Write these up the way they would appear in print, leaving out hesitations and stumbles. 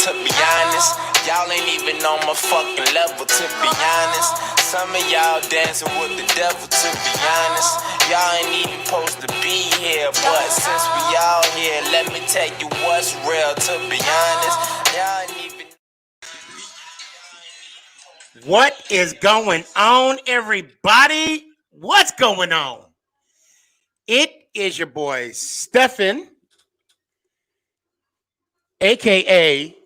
to be honest. Y'all ain't even on my fucking level, to be honest. Some of y'all dancing with the devil, to be honest. Y'all ain't even supposed to be here, but since we all here, let me tell you what's real, to be honest. Y'all ain't even. What is going on, everybody? What's going on? It is your boy, Stephen, a.k.a.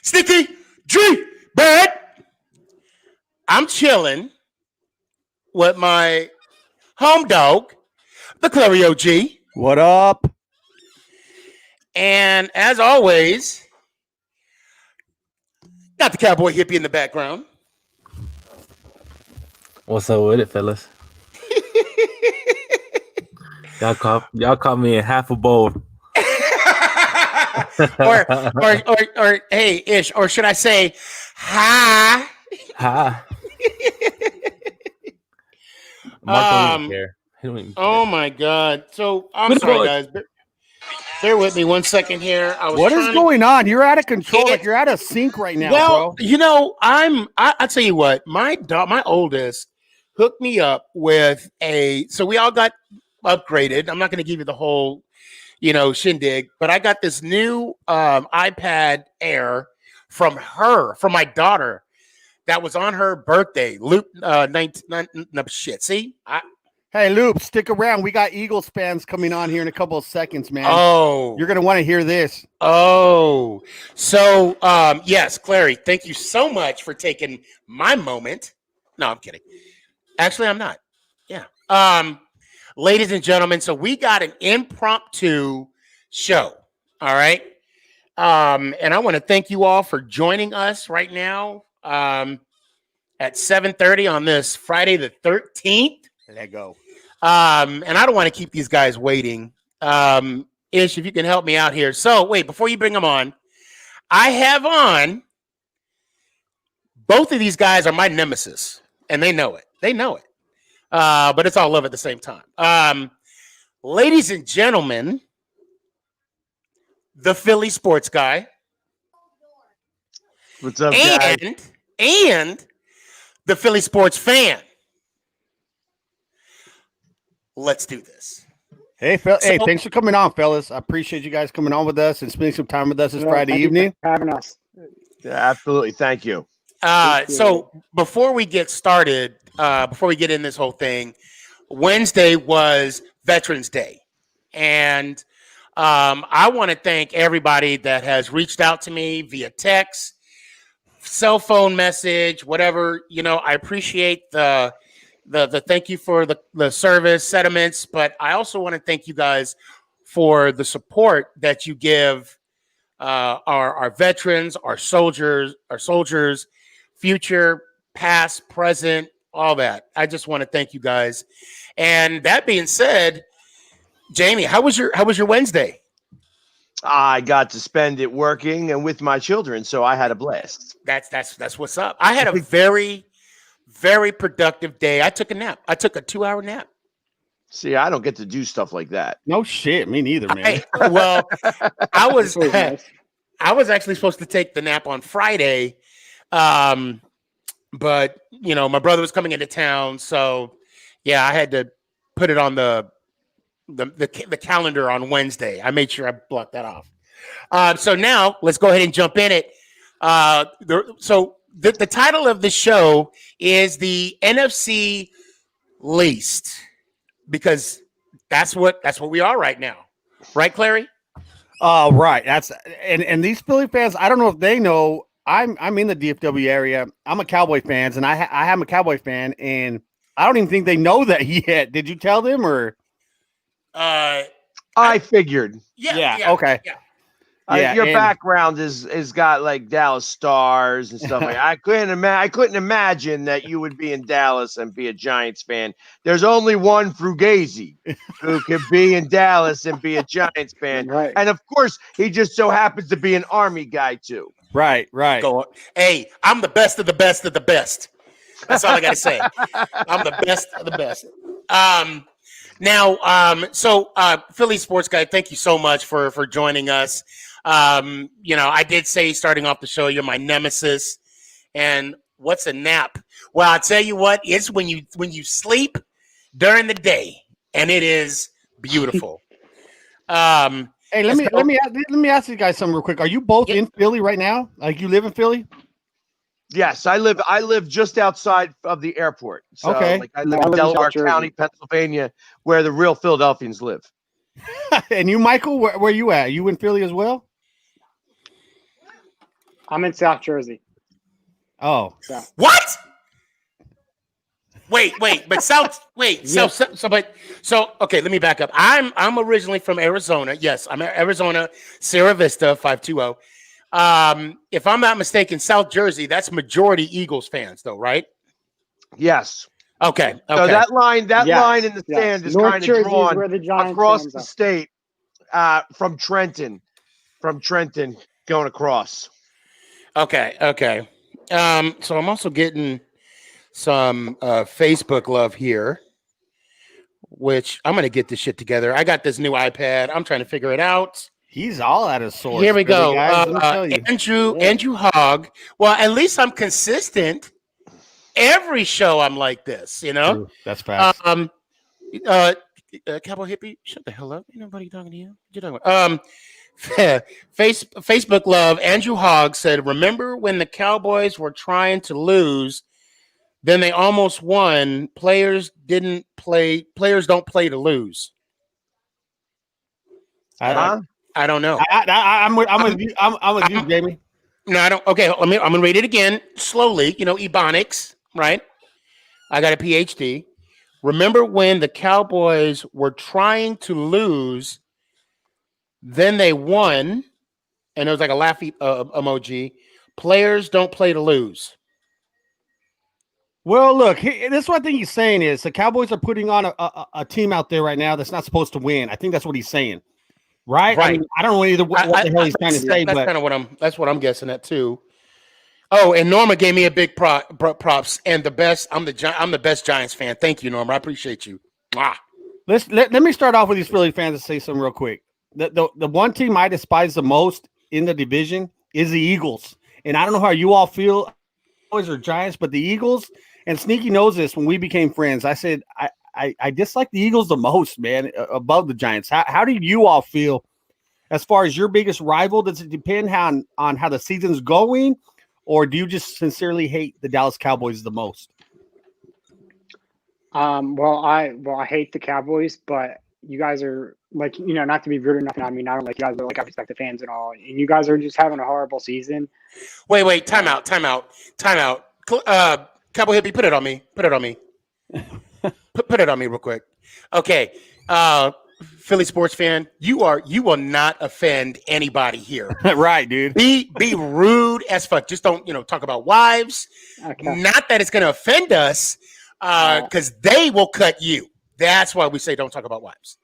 Sticky G Bad. I'm chilling with my home dog, the Clary OG. What up? And as always, got the cowboy hippie in the background. What's up with it, fellas? y'all caught me in half a bowl. or hey, Ish, or should I say, hi? Hi. Oh my God! So I'm sorry, guys. Bear with me 1 second here. What is going on? You're out of control. Like you're out of sync right now, well, bro. you know, I tell you what, my oldest hooked me up with so we all got upgraded. I'm not going to give you the whole, shindig, but I got this new iPad Air from my daughter that was on her birthday. Loop 19 shit. See? Hey, Loop, stick around. We got Eagles fans coming on here in a couple of seconds, man. Oh. You're going to want to hear this. Oh. So, yes, Clary, thank you so much for taking my moment. No, I'm kidding. Actually, I'm not. Yeah. Ladies and gentlemen, so we got an impromptu show. All right. And I want to thank you all for joining us right now at 7:30 on this Friday the 13th. Let go. And I don't want to keep these guys waiting. Ish, if you can help me out here. So, wait, before you bring them on, I have on, both of these guys are my nemesis, and they know it. They know it. But it's all love at the same time. Ladies and gentlemen, the Philly sports guy. What's up, guys? And the Philly sports fan. Let's do this. Hey, thanks for coming on, fellas. I appreciate you guys coming on with us and spending some time with us this Friday evening. Having us. Yeah, absolutely. Thank you. So before we get started, before we get in this whole thing, Wednesday was Veterans Day. And I want to thank everybody that has reached out to me via text, cell phone message, whatever. I appreciate the thank you for the service sentiments, but I also want to thank you guys for the support that you give our veterans, our soldiers, future, past, present, all that. I just want to thank you guys. And that being said, Jamie, how was your Wednesday? I got to spend it working and with my children, so I had a blast. That's what's up. I had a very, very productive day. I took a nap. I took a 2-hour nap. See, I don't get to do stuff like that. No shit, me neither, man. Well, I was actually supposed to take the nap on Friday, but my brother was coming into town, so yeah, I had to put it on the calendar on Wednesday. I made sure I blocked that off. So now let's go ahead and jump in it. The title of the show is the NFC least, because that's what we are right now, right, Clary? Right. That's and these Philly fans, I don't know if they know. I'm in the DFW area. I'm a Cowboy fan, and I am a Cowboy fan, and I don't even think they know that yet. Did you tell them or? I figured. Yeah. Okay. Yeah. Your background is got like Dallas Stars and stuff like that. I couldn't imagine that you would be in Dallas and be a Giants fan. There's only one Fugazi who could be in Dallas and be a Giants fan. Right. And of course, he just so happens to be an Army guy too. Right. Go on. Hey, I'm the best of the best of the best. That's all I gotta say. I'm the best of the best. So Philly sports guy, thank you so much for joining us. I did say starting off the show, you're my nemesis. And what's a nap? Well, I'll tell you what, it's when you sleep during the day, and it is beautiful. Hey, let me ask you guys something real quick. Are you both in Philly right now? Like, you live in Philly? Yes, I live just outside of the airport. So, Okay. like, I live in Delaware County, Pennsylvania, where the real Philadelphians live. And you, Michael, where you at? You in Philly as well? I'm in South Jersey. Oh, what? Wait, but okay, let me back up. I'm originally from Arizona. Yes, I'm Arizona, Sierra Vista 520. If I'm not mistaken, South Jersey, that's majority Eagles fans though, right? Yes. Okay. So that line in the sand is kind of drawn where the Giants across the state from Trenton going across. Okay. So I'm also getting some Facebook love here, which I'm going to get this shit together. I got this new iPad. I'm trying to figure it out. He's all out of sorts. Here we go. Guys, Andrew Hogg. Well, at least I'm consistent. Every show I'm like this, Ooh, that's fast. Cowboy Hippie, shut the hell up. Ain't nobody talking to you. What you talking about? Facebook love. Andrew Hogg said, "Remember when the Cowboys were trying to lose, then they almost won. Players don't play to lose." I don't know. I'm with you. I'm with you, Jamie. No, I don't. Okay, I'm gonna read it again slowly. Ebonics, right? I got a PhD. Remember when the Cowboys were trying to lose, then they won, and there was like a laughy emoji. Players don't play to lose. Well, look, this one thing he's saying is the Cowboys are putting on a team out there right now that's not supposed to win. I think that's what he's saying, right? I mean, I don't know either what the hell he's trying to say, that's but kind of that's what I'm guessing at too. Oh, and Norma gave me a big props and the best. I'm the best Giants fan. Thank you, Norma. I appreciate you. Mwah. Let me start off with these Philly fans and say something real quick. The one team I despise the most in the division is the Eagles, and I don't know how you all feel, Cowboys or Giants, but the Eagles. And Sneaky knows this. When we became friends, I said I dislike the Eagles the most, man, above the Giants. How do you all feel as far as your biggest rival? Does it depend on how the season's going, or do you just sincerely hate the Dallas Cowboys the most? Well, I hate the Cowboys, but you guys are like, not to be rude or nothing. I mean, I don't like you guys, but like I respect the fans and all. And you guys are just having a horrible season. Wait, time out. Cowboy Hippie, put it on me. Put it on me real quick. Okay. Philly sports fan, you will not offend anybody here. Right, dude. Be rude as fuck. Just don't, talk about wives. Okay. Not that it's going to offend us, because they will cut you. That's why we say don't talk about wives.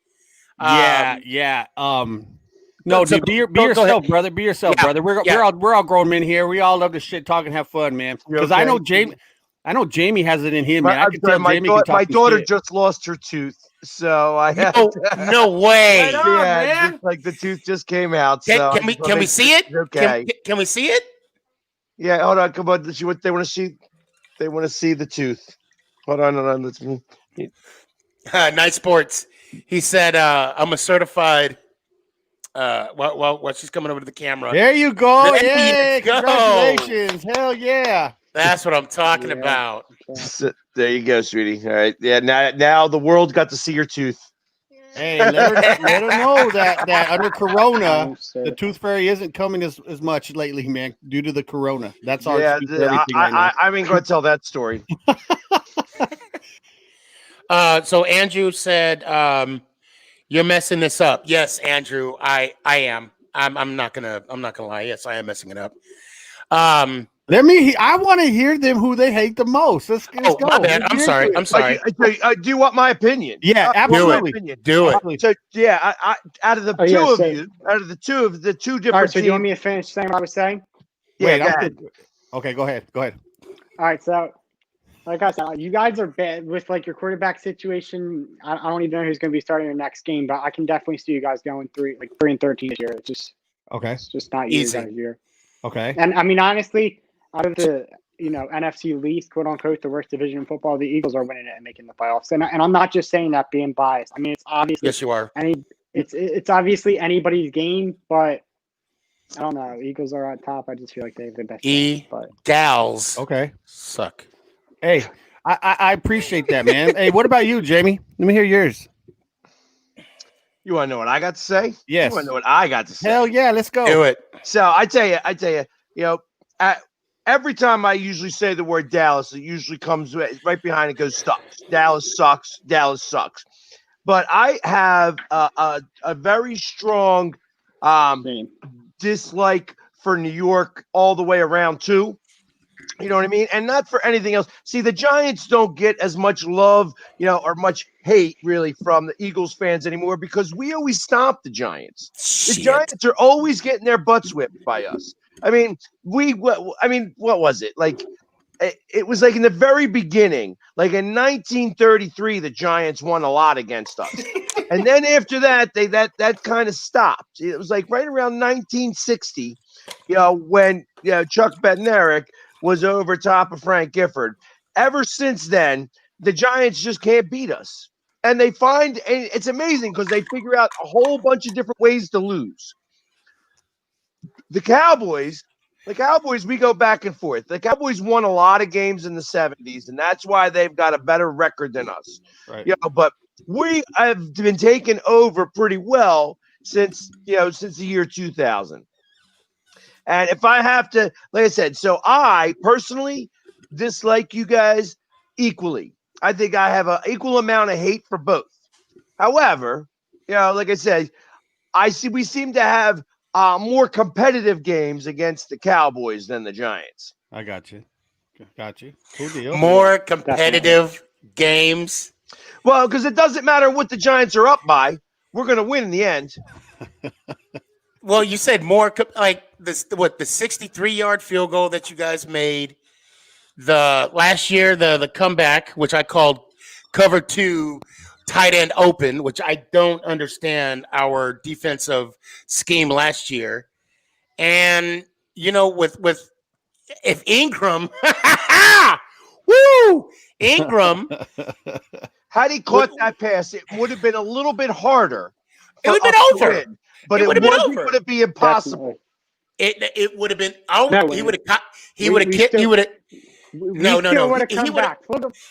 Yeah. No, dude, be yourself, brother. Be yourself, brother. We're all grown men here. We all love to shit talk and have fun, man. Because I know Jamie has it in him, man. I can tell Jamie can talk my daughter shit. just lost her tooth, so I have no way. Yeah, like the tooth just came out. Can we see it? Okay. Can we see it? Yeah, hold on. Come on. They want to see. They want to see the tooth. Hold on. Let's. Nice sports. He said, "I'm a certified." Well, she's coming over to the camera. There you go. There you go. Congratulations. Hell yeah. That's what I'm talking about. So, there you go, sweetie. All right. Yeah. Now the world got to see your tooth. Hey, let her know that under Corona, the Tooth Fairy isn't coming as much lately, man, due to the Corona. That's our excuse for everything right now. I mean, go ahead and tell that story. So Andrew said, "You're messing this up." Yes, Andrew, I am. I'm not gonna lie. Yes, I am messing it up. I want to hear them who they hate the most. Let's go. My bad. I'm sorry. Do you want my opinion? Yeah, absolutely. Do it. So yeah, I out of the two different. All right, so do you want me to finish saying what I was saying? Yeah. Okay, go ahead. All right, so like I said, you guys are bad with like your quarterback situation. I don't even know who's going to be starting the next game, but I can definitely see you guys going 3-13 this year. It's just Okay. It's just not Easy. you guys year. Okay. And I mean, honestly, out of the NFC least, quote unquote, the worst division in football, the Eagles are winning it and making the playoffs. And I'm not just saying that being biased. I mean, it's obviously Yes, you are. it's obviously anybody's game, but I don't know. Eagles are on top. I just feel like they have the best. Chance, but Gals Okay. suck. Hey, I appreciate that, man. Hey, what about you, Jamie? Let me hear yours. You want to know what I got to say? Yes. You want to know what I got to say? Hell yeah, let's go. Do it. So I tell you, every time I usually say the word Dallas, it usually comes right behind it goes sucks. Dallas sucks. Dallas sucks. But I have a very strong dislike for New York all the way around too. You know what I mean? And not for anything else. See, the Giants don't get as much love, or much hate really from the Eagles fans anymore because we always stomp the Giants. The Shit. Giants are always getting their butts whipped by us. I mean, what was it? Like, it was like in the very beginning, like in 1933, the Giants won a lot against us. And then after that, that kind of stopped. It was like right around 1960, when Chuck Bednarik was over top of Frank Gifford. Ever since then, the Giants just can't beat us. And they find, and it's amazing because they figure out a whole bunch of different ways to lose. The Cowboys, we go back and forth. The Cowboys won a lot of games in the 70s, and that's why they've got a better record than us. Right. But we have been taken over pretty well since the year 2000. And if I have to, like I said, so I personally dislike you guys equally. I think I have an equal amount of hate for both. However, like I said, we seem to have more competitive games against the Cowboys than the Giants. I got you. Cool deal. More competitive games. Well, because it doesn't matter what the Giants are up by. We're going to win in the end. Well, you said more like this. What the 63-yard field goal that you guys made the last year, the comeback, which I called cover 2 tight end open, which I don't understand our defensive scheme last year. And with if Ingram, woo, Ingram, had he caught that pass, it would have been a little bit harder. It would have been over. But it would have been impossible. It would have been out. No, he would have. He would have. He would have. No.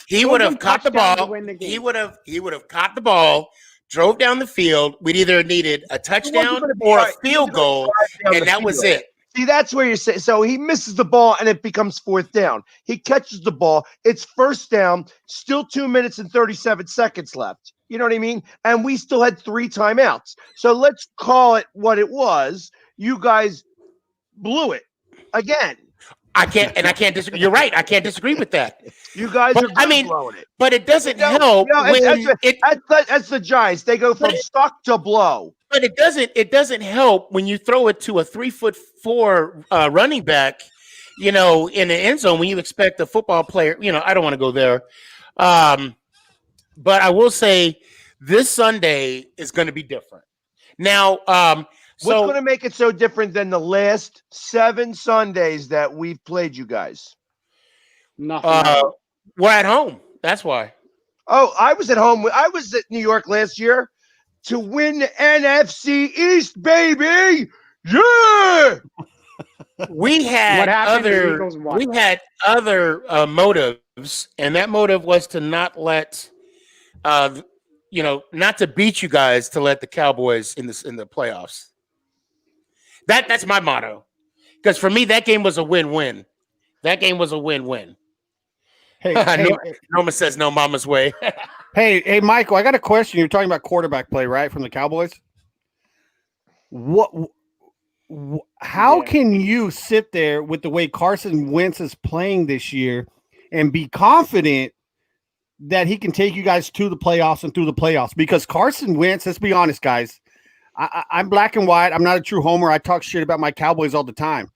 He would have caught the ball. He would have caught the ball, drove down the field. We'd either needed a touchdown or a field goal, and that was it. See, that's where you're saying. So he misses the ball, and it becomes 4th down. He catches the ball. It's 1st down. Still 2 minutes and 37 seconds left. You know what I mean? And we still had 3 timeouts. So let's call it what it was. You guys blew it again. I can't disagree. You're right. I can't disagree with that. You guys are blowing it. But it doesn't help. That's the Giants. They go from suck to blow. But it doesn't help when you throw it to a 3'4" running back, in the end zone when you expect a football player. I don't want to go there. But I will say this Sunday is going to be different. Now, what's going to make it so different than the last 7 Sundays that we've played you guys? Nothing. We're at home. That's why. Oh, I was at home. I was at New York last year to win the NFC East, baby. Yeah. We had other motives, and that motive was to not let, not to beat you guys, to let the Cowboys in the playoffs. That's my motto, because for me that game was a win-win. That game was a win-win. Hey, Norma says no mama's way. Hey, Michael, I got a question. You're talking about quarterback play, right, from the Cowboys? How can you sit there with the way Carson Wentz is playing this year and be confident that he can take you guys to the playoffs and through the playoffs? Because Carson Wentz, let's be honest, guys, I'm black and white. I'm not a true homer. I talk shit about my Cowboys all the time.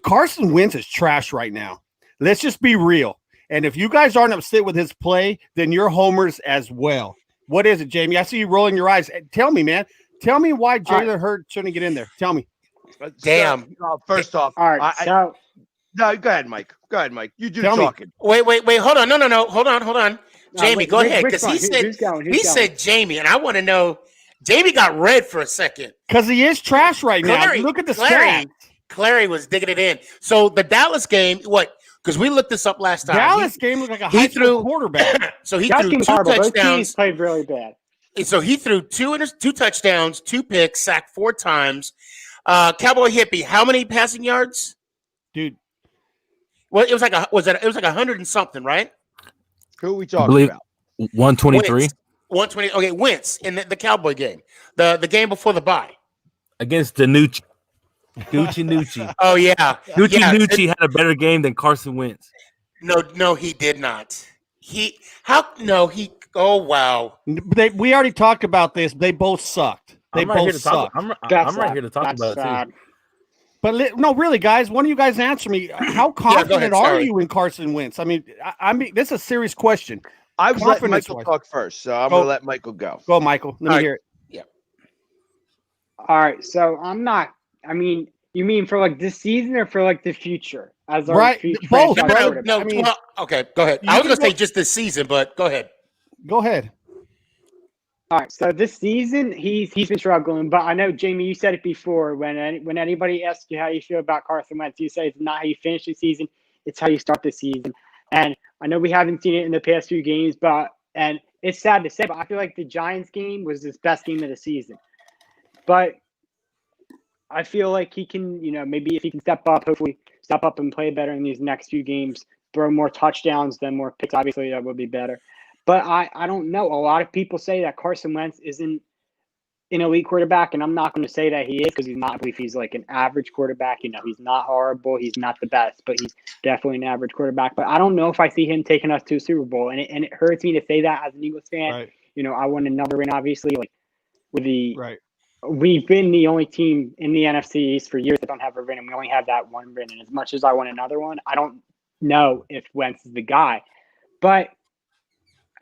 Carson Wentz is trash right now. Let's just be real. And if you guys aren't upset with his play, then you're homers as well. What is it, Jamie? I see you rolling your eyes. Tell me, man. Tell me why All right. Jalen Hurts shouldn't get in there. Tell me. Damn. First off, All right, so no, go ahead, Mike. Go ahead, Mike. You do Tell me. talking. Wait. Hold on. No. Hold on. no, Jamie, wait, go ahead. which Because one? he said Who's going? he said Jamie, and I want to know. Jamie got red for a second. Because he is trash right now. Clary- Look at the Clary- stats. Clary was digging it in. So the Dallas game, what? Because we looked this up last time. Dallas game looked like a he high threw- school quarterback. So he Dallas threw game 2 was horrible. Both teams touchdowns. played really bad. So he threw 2 touchdowns, 2 picks, sacked 4 times. Cowboy Hippie, how many passing yards? Dude, Well, it was like 100 and something, right? Who are we I talking believe about? 123 Wentz. 120. Okay, Wentz in the Cowboy game, the game before the bye. against Danucci. Gucci Nucci. Oh yeah, Gucci yeah. Nucci had a better game than Carson Wentz. No, he did not. Oh wow. we already talked about this. They both sucked. They I'm right here both to talk. sucked. I'm That's right sad. here to talk That's about it sad. too. But no, really, guys, one of you guys answer me. How confident are sorry. you in Carson Wentz? I mean, this is a serious question. I was letting confidence Michael wise. talk first, so I'm Go. going to let Michael go. Go, Michael. Let me All hear it. All right, so I'm not. I mean, you mean for like this season or for like the future? As our Right, both, franchise right? quarterback? No. I mean, well, okay, go ahead. you I was can going to say go- just this season, but go ahead. Go ahead. All right, so this season he's been struggling, but I know Jamie, you said it before. When anybody asks you how you feel about Carson Wentz, you say it's not how you finish the season, it's how you start the season. And I know we haven't seen it in the past few games, and it's sad to say, but I feel like the Giants game was his best game of the season. But I feel like he can, maybe if he can hopefully step up and play better in these next few games, throw more touchdowns than more picks. Obviously, that would be better. But I don't know. A lot of people say that Carson Wentz isn't an elite quarterback, and I'm not going to say that he is because he's not. I believe he's like an average quarterback. He's not horrible. He's not the best, but he's definitely an average quarterback. But I don't know if I see him taking us to a Super Bowl, and it hurts me to say that as an Eagles fan. Right. I want another ring, obviously. Like with the Right. we've been the only team in the NFC East for years that don't have a ring, and we only have that one ring. And as much as I want another one, I don't know if Wentz is the guy.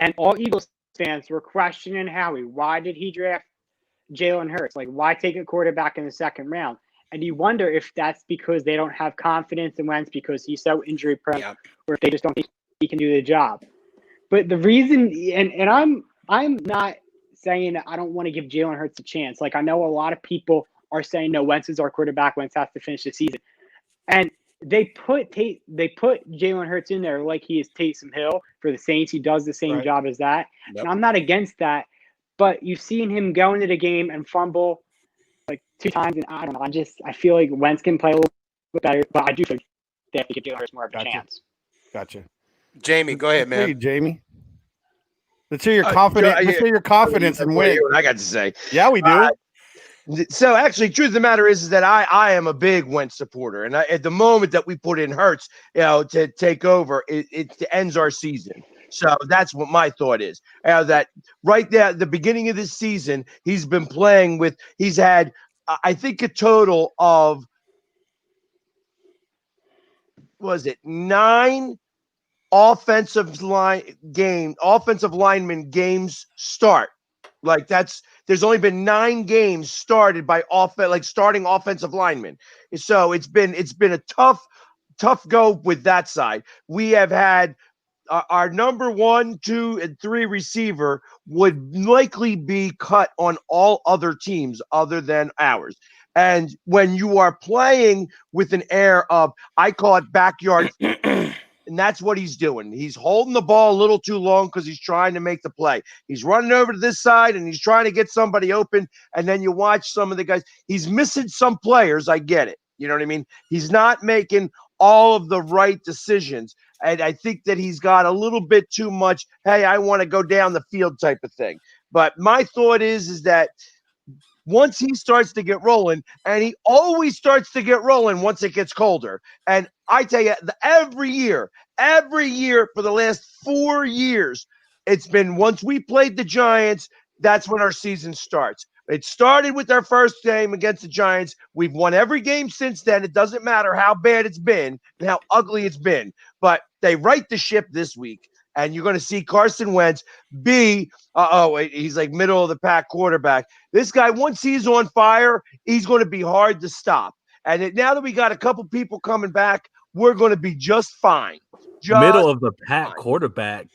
And all Eagles fans were questioning Howie. Why did he draft Jalen Hurts? Like, why take a quarterback in the second round? And you wonder if that's because they don't have confidence in Wentz because he's so injury prone, or if they just don't think he can do the job. But the reason, and I'm not saying that I don't want to give Jalen Hurts a chance. Like, I know a lot of people are saying, no, Wentz is our quarterback. Wentz has to finish the season. And they put Jalen Hurts in there like he is Taysom Hill for the Saints. He does the same job as that. Yep. And I'm not against that. But you've seen him go into the game and fumble like 2 times. And I don't know. I feel like Wentz can play a little bit better. But I do think they have to give Jalen Hurts more of a chance. Gotcha. Jamie, go ahead, Hey, man. Jamie. Let's hear your confidence. Let's hear your confidence and win. What I got to say. Yeah, we do. So actually, truth of the matter is that I am a big Wentz supporter, and at the moment that we put in Hurts, to take over, it ends our season. So that's what my thought is. That right there at the beginning of this season, he's been playing with. He's had, I think, a total of 9 offensive lineman games start. Like there's only been 9 games started by starting offensive linemen. So it's been a tough go with that side. We have had our number 1, 2, and 3 receiver would likely be cut on all other teams other than ours. And when you are playing with an air of, I call it backyard, and that's what he's doing. He's holding the ball a little too long because he's trying to make the play. He's running over to this side and he's trying to get somebody open. And then you watch some of the guys. He's missing some players. I get it. You know what I mean? He's not making all of the right decisions. And I think that he's got a little bit too much, hey, I want to go down the field type of thing. But my thought is that once he starts to get rolling, and he always starts to get rolling once it gets colder. And I tell you, every year for the last 4 years, it's been once we played the Giants, that's when our season starts. It started with our first game against the Giants. We've won every game since then. It doesn't matter how bad it's been and how ugly it's been. But they right the ship this week. and you're going to see Carson Wentz be he's like middle of the pack quarterback. This guy, once he's on fire, he's going to be hard to stop. And now that we got a couple people coming back, we're going to be just fine. Middle of the pack quarterback.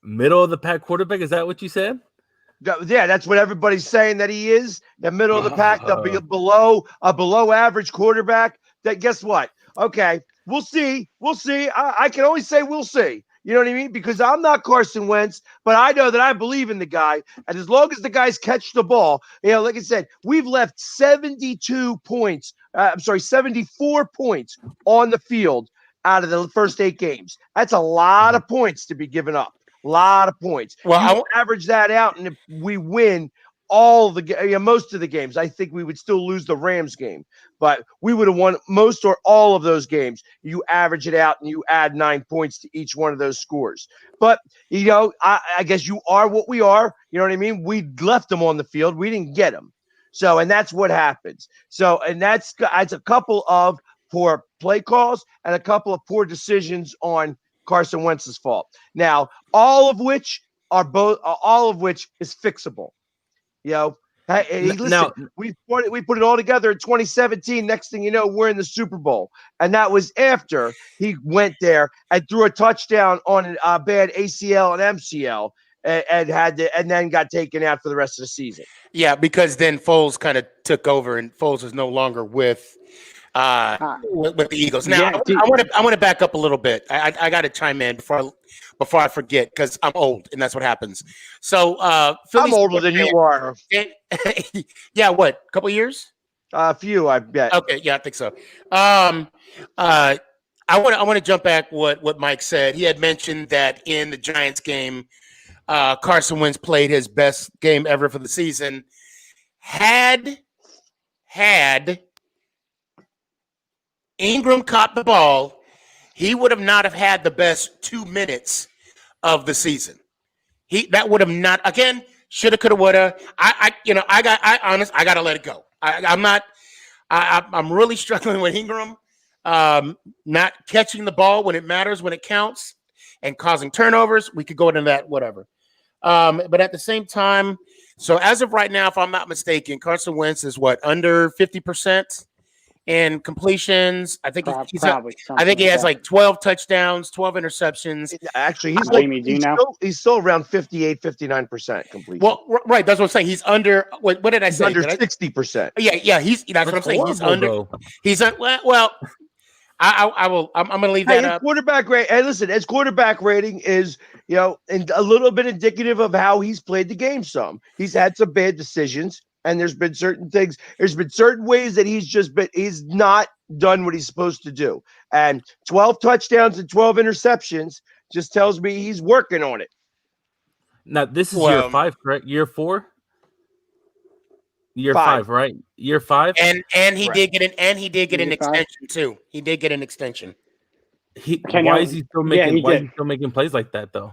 Middle of the pack quarterback. Is that what you said? Yeah, that's what everybody's saying that he is. The middle of the pack, they'll be below average quarterback. That guess what? Okay, we'll see. We'll see. I can only say we'll see. You know what I mean? Because I'm not Carson Wentz, but I know that I believe in the guy. And as long as the guys catch the ball, like I said, we've left 74 points on the field out of the first 8 games. That's a lot of points to be given up. A lot of points. Well, I average that out, and if we win most of the games, I think we would still lose the Rams game, but we would have won most or all of those games. You average it out and you add 9 points to each one of those scores. But I guess you are what we are. You know what I mean? We left them on the field. We didn't get them. So, and that's what happens. So, and that's a couple of poor play calls and a couple of poor decisions on Carson Wentz's fault. Now, all of which is fixable. Hey, listen, we put it all together in 2017. Next thing you know, we're in the Super Bowl. And that was after he went there and threw a touchdown on a bad ACL and MCL and then got taken out for the rest of the season. Yeah, because then Foles kind of took over and Foles is no longer with the Eagles. Now, I want to back up a little bit. I got to chime in before I forget, because I'm old and that's what happens. So, I'm older than you are. Yeah, what? A couple years? A few, I bet. Okay, yeah, I think so. I want to jump back what Mike said. He had mentioned that in the Giants game, Carson Wentz played his best game ever for the season. Had Ingram caught the ball, he would have not have had the best 2 minutes of the season. That would have not, again, shoulda, coulda, woulda. I got to let it go. I'm really struggling with Ingram, not catching the ball when it matters, when it counts, and causing turnovers. We could go into that, whatever. But at the same time, so as of right now, if I'm not mistaken, Carson Wentz is under 50%. And completions, I think he has like 12 touchdowns, 12 interceptions. Actually, he's still around 58-59% complete. Well, right, that's what I'm saying. He's under. What did I say? Under 60%. Yeah. That's what I'm saying. He's under. Though. He's well. I will. I'm going to leave that up. Quarterback rate. And listen, his quarterback rating is and a little bit indicative of how he's played the game. He's had some bad decisions. And there's been certain things, there's been certain ways that he's not done what he's supposed to do. And 12 touchdowns and 12 interceptions just tells me he's working on it. Now, this is year 5, correct? Year 4? Year 5, right? Year 5? And he did get an extension too. He did get an extension. Why is he still making plays like that though?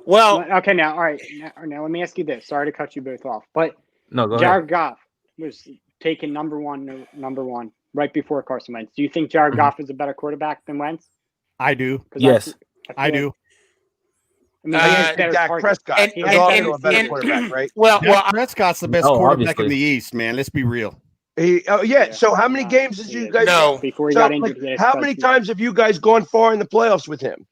Well, okay, now, all right. Now, let me ask you this. Sorry to cut you both off, but no, go Jared ahead. Goff was taken number one right before Carson Wentz. Do you think Jared Goff is a better quarterback than Wentz? I do. Yes, I do. I mean, Dak Prescott is also a better quarterback, right? Well, Prescott's the best quarterback in the East, man. Let's be real. So how many games did you guys? No. Before he got injured. How many times have you guys gone far in the playoffs with him?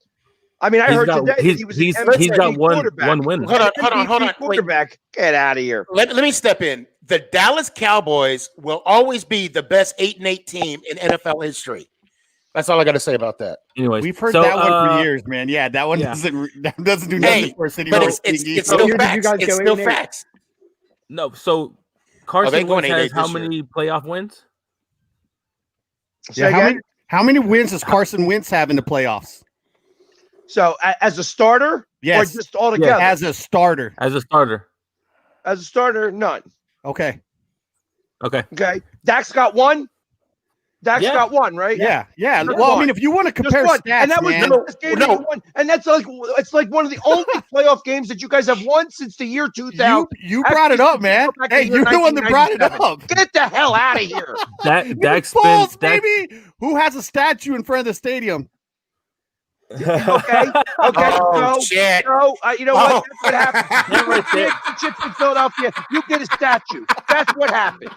I mean, I heard today he was he's got one win. Hold on. Quarterback, get out of here. Let me step in. The Dallas Cowboys will always be the best 8-8 team in NFL history. That's all I got to say about that. Anyway, we've heard that one for years, man. Yeah, that one doesn't do nothing for us anymore. But it's still facts. It's still facts. No, so Carson Wentz has how many playoff wins? How many wins does Carson Wentz have in the playoffs? So as a starter, yes, or just altogether? As a starter. As a starter, none. Okay. Dak's got one. Got one, right? Yeah. Well, I mean, if you want to compare stats, and that was the game he won, and that's it's like one of the only playoff games that you guys have won since the year 2000. You brought it up, man. Hey, you're the one that brought it up. Get the hell out of here. Dak spins, baby. Who has a statue in front of the stadium? Okay. Oh, shit. You know what? Oh. That's what happens. You get the chips in Philadelphia. You get a statue. That's what happens.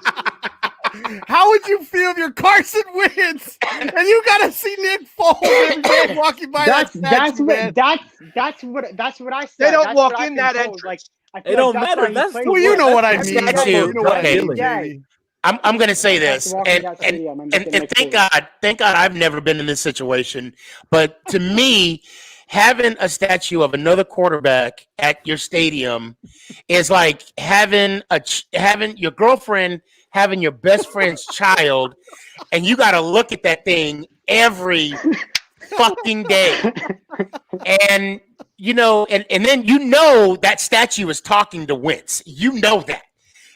How would you feel if your Carson wins and you gotta see Nick Foles every day walking by That's that statue, man? that's what I said. They don't That's walk what I've in been that told. entrance. Like, I It feel don't like matter. why he That's plays Well, you well. know what I That's mean. got you. You know what I Okay. mean, Jamie. I'm going to say I have this, to walk in that stadium and get and Nick thank Foles. God I've never been in this situation. But to me, having a statue of another quarterback at your stadium is like having your girlfriend having your best friend's child, and you got to look at that thing every fucking day. And and then that statue is talking to Wentz. You know that.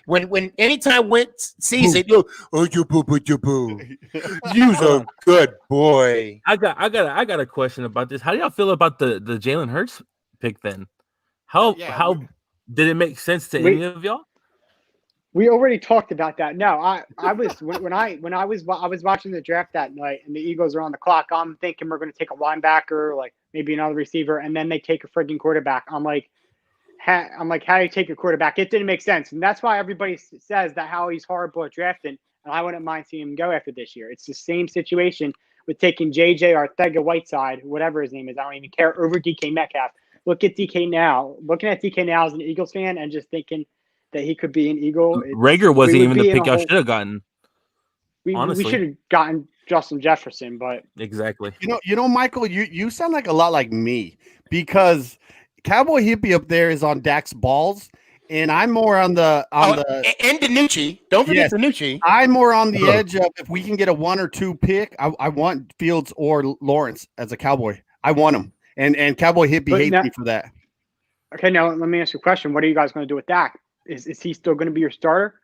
When anytime Wentz sees it, you boo. You's a good boy. I got a question about this. How do y'all feel about the Jalen Hurts pick then? How did it make sense to any of y'all? We already talked about that. No, I was when I was watching the draft that night and the Eagles are on the clock. I'm thinking we're going to take a linebacker, like maybe another receiver, and then they take a frigging quarterback. I'm like, how do you take a quarterback? It didn't make sense, and that's why everybody says that how he's horrible at drafting. And I wouldn't mind seeing him go after this year. It's the same situation with taking JJ Arcega-Whiteside, whatever his name is. I don't even care, over DK Metcalf. Looking at DK now as an Eagles fan and just thinking that he could be an Eagle. Rager wasn't even the pick y'all should have gotten. Honestly, we should have gotten Justin Jefferson, but exactly. You know, Michael, you sound like a lot like me, because Cowboy Hippie up there is on Dak's balls, and I'm more on the and DiNucci. Don't forget DiNucci. I'm more on the edge of, if we can get a 1 or 2 pick, I want Fields or Lawrence as a Cowboy. I want them, and Cowboy Hippie hates me for that. Okay, now let me ask you a question. What are you guys going to do with Dak? Is he still going to be your starter?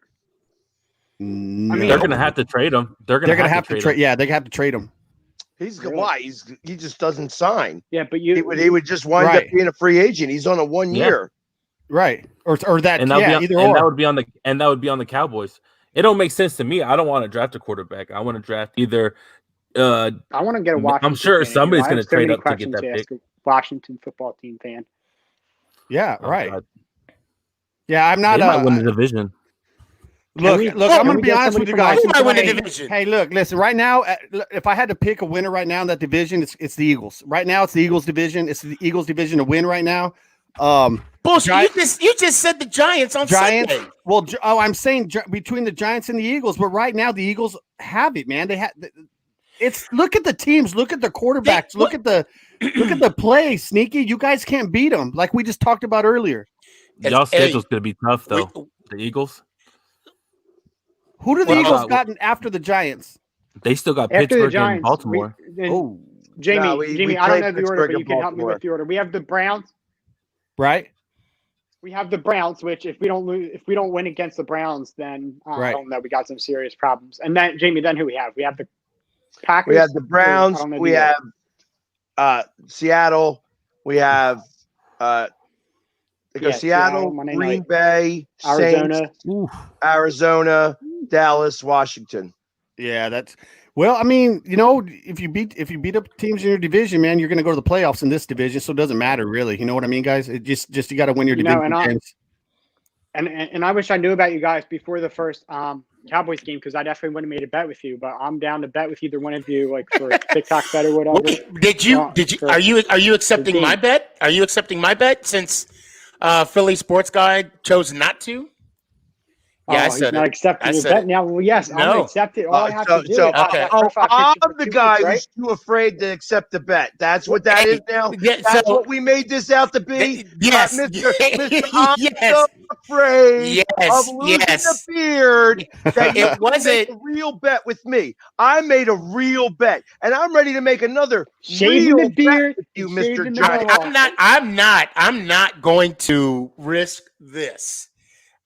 No. I mean, they're going to have to trade him. They're going to have to trade. Yeah, they have to trade him. Why? He just doesn't sign. Yeah, but he would just wind up being a free agent. He's on a 1 year. Right. Or that, and that would be on the Cowboys. It don't make sense to me. I don't want to draft a quarterback. I want to draft either I want to get a Washington. I'm sure fan. somebody's going to trade up to get that pick. Washington football team fan. Yeah, right. God. Yeah, I'm not. They might win the division. Look, I'm going to be honest with you guys. Who might win the division? Hey, look, listen. Right now, if I had to pick a winner right now in that division, it's the Eagles. Right now, it's the Eagles division. It's the Eagles division to win right now. Bullshit! You just said the Giants on Sunday. Well, I'm saying between the Giants and the Eagles, but right now the Eagles have it, man. They have. Look at the teams. Look at the quarterbacks. Look at the play. Sneaky, you guys can't beat them, like we just talked about earlier. Y'all's schedule's going to be tough, though. The Eagles. Who do the Eagles gotten after the Giants? They still got Pittsburgh and Baltimore. Jamie, I don't know the order, but you can help me with the order. We have the Browns. Right. We have the Browns, which if we don't win against the Browns, then I don't know. We got some serious problems. And then Jamie, then who we have? We have the Packers. We have the Browns. We have Seattle. We have Seattle, Green Bay, Arizona, Saints, Arizona, Dallas, Washington. Yeah, that's well. I mean, if you beat up teams in your division, man, you're going to go to the playoffs in this division, so it doesn't matter really. You know what I mean, guys? It just you got to win your division games. And I wish I knew about you guys before the first Cowboys game, because I definitely would have made a bet with you. But I'm down to bet with either one of you, like for TikTok bet or whatever. Did you? Are you accepting my bet? Are you accepting my bet since Philly Sports Guy chose not to? Yeah, I said not accepting your bet now. Well, yes, I'm gonna accept it. All I have to do. I'm the guy who's too afraid to accept the bet. That's what that is now. That's what we made this out to be. Yes, Mr. I'm so afraid of losing the beard that it wasn't a real bet with me. I made a real bet, and I'm ready to make another real bet with you, Mr. Giant. I'm not going to risk this.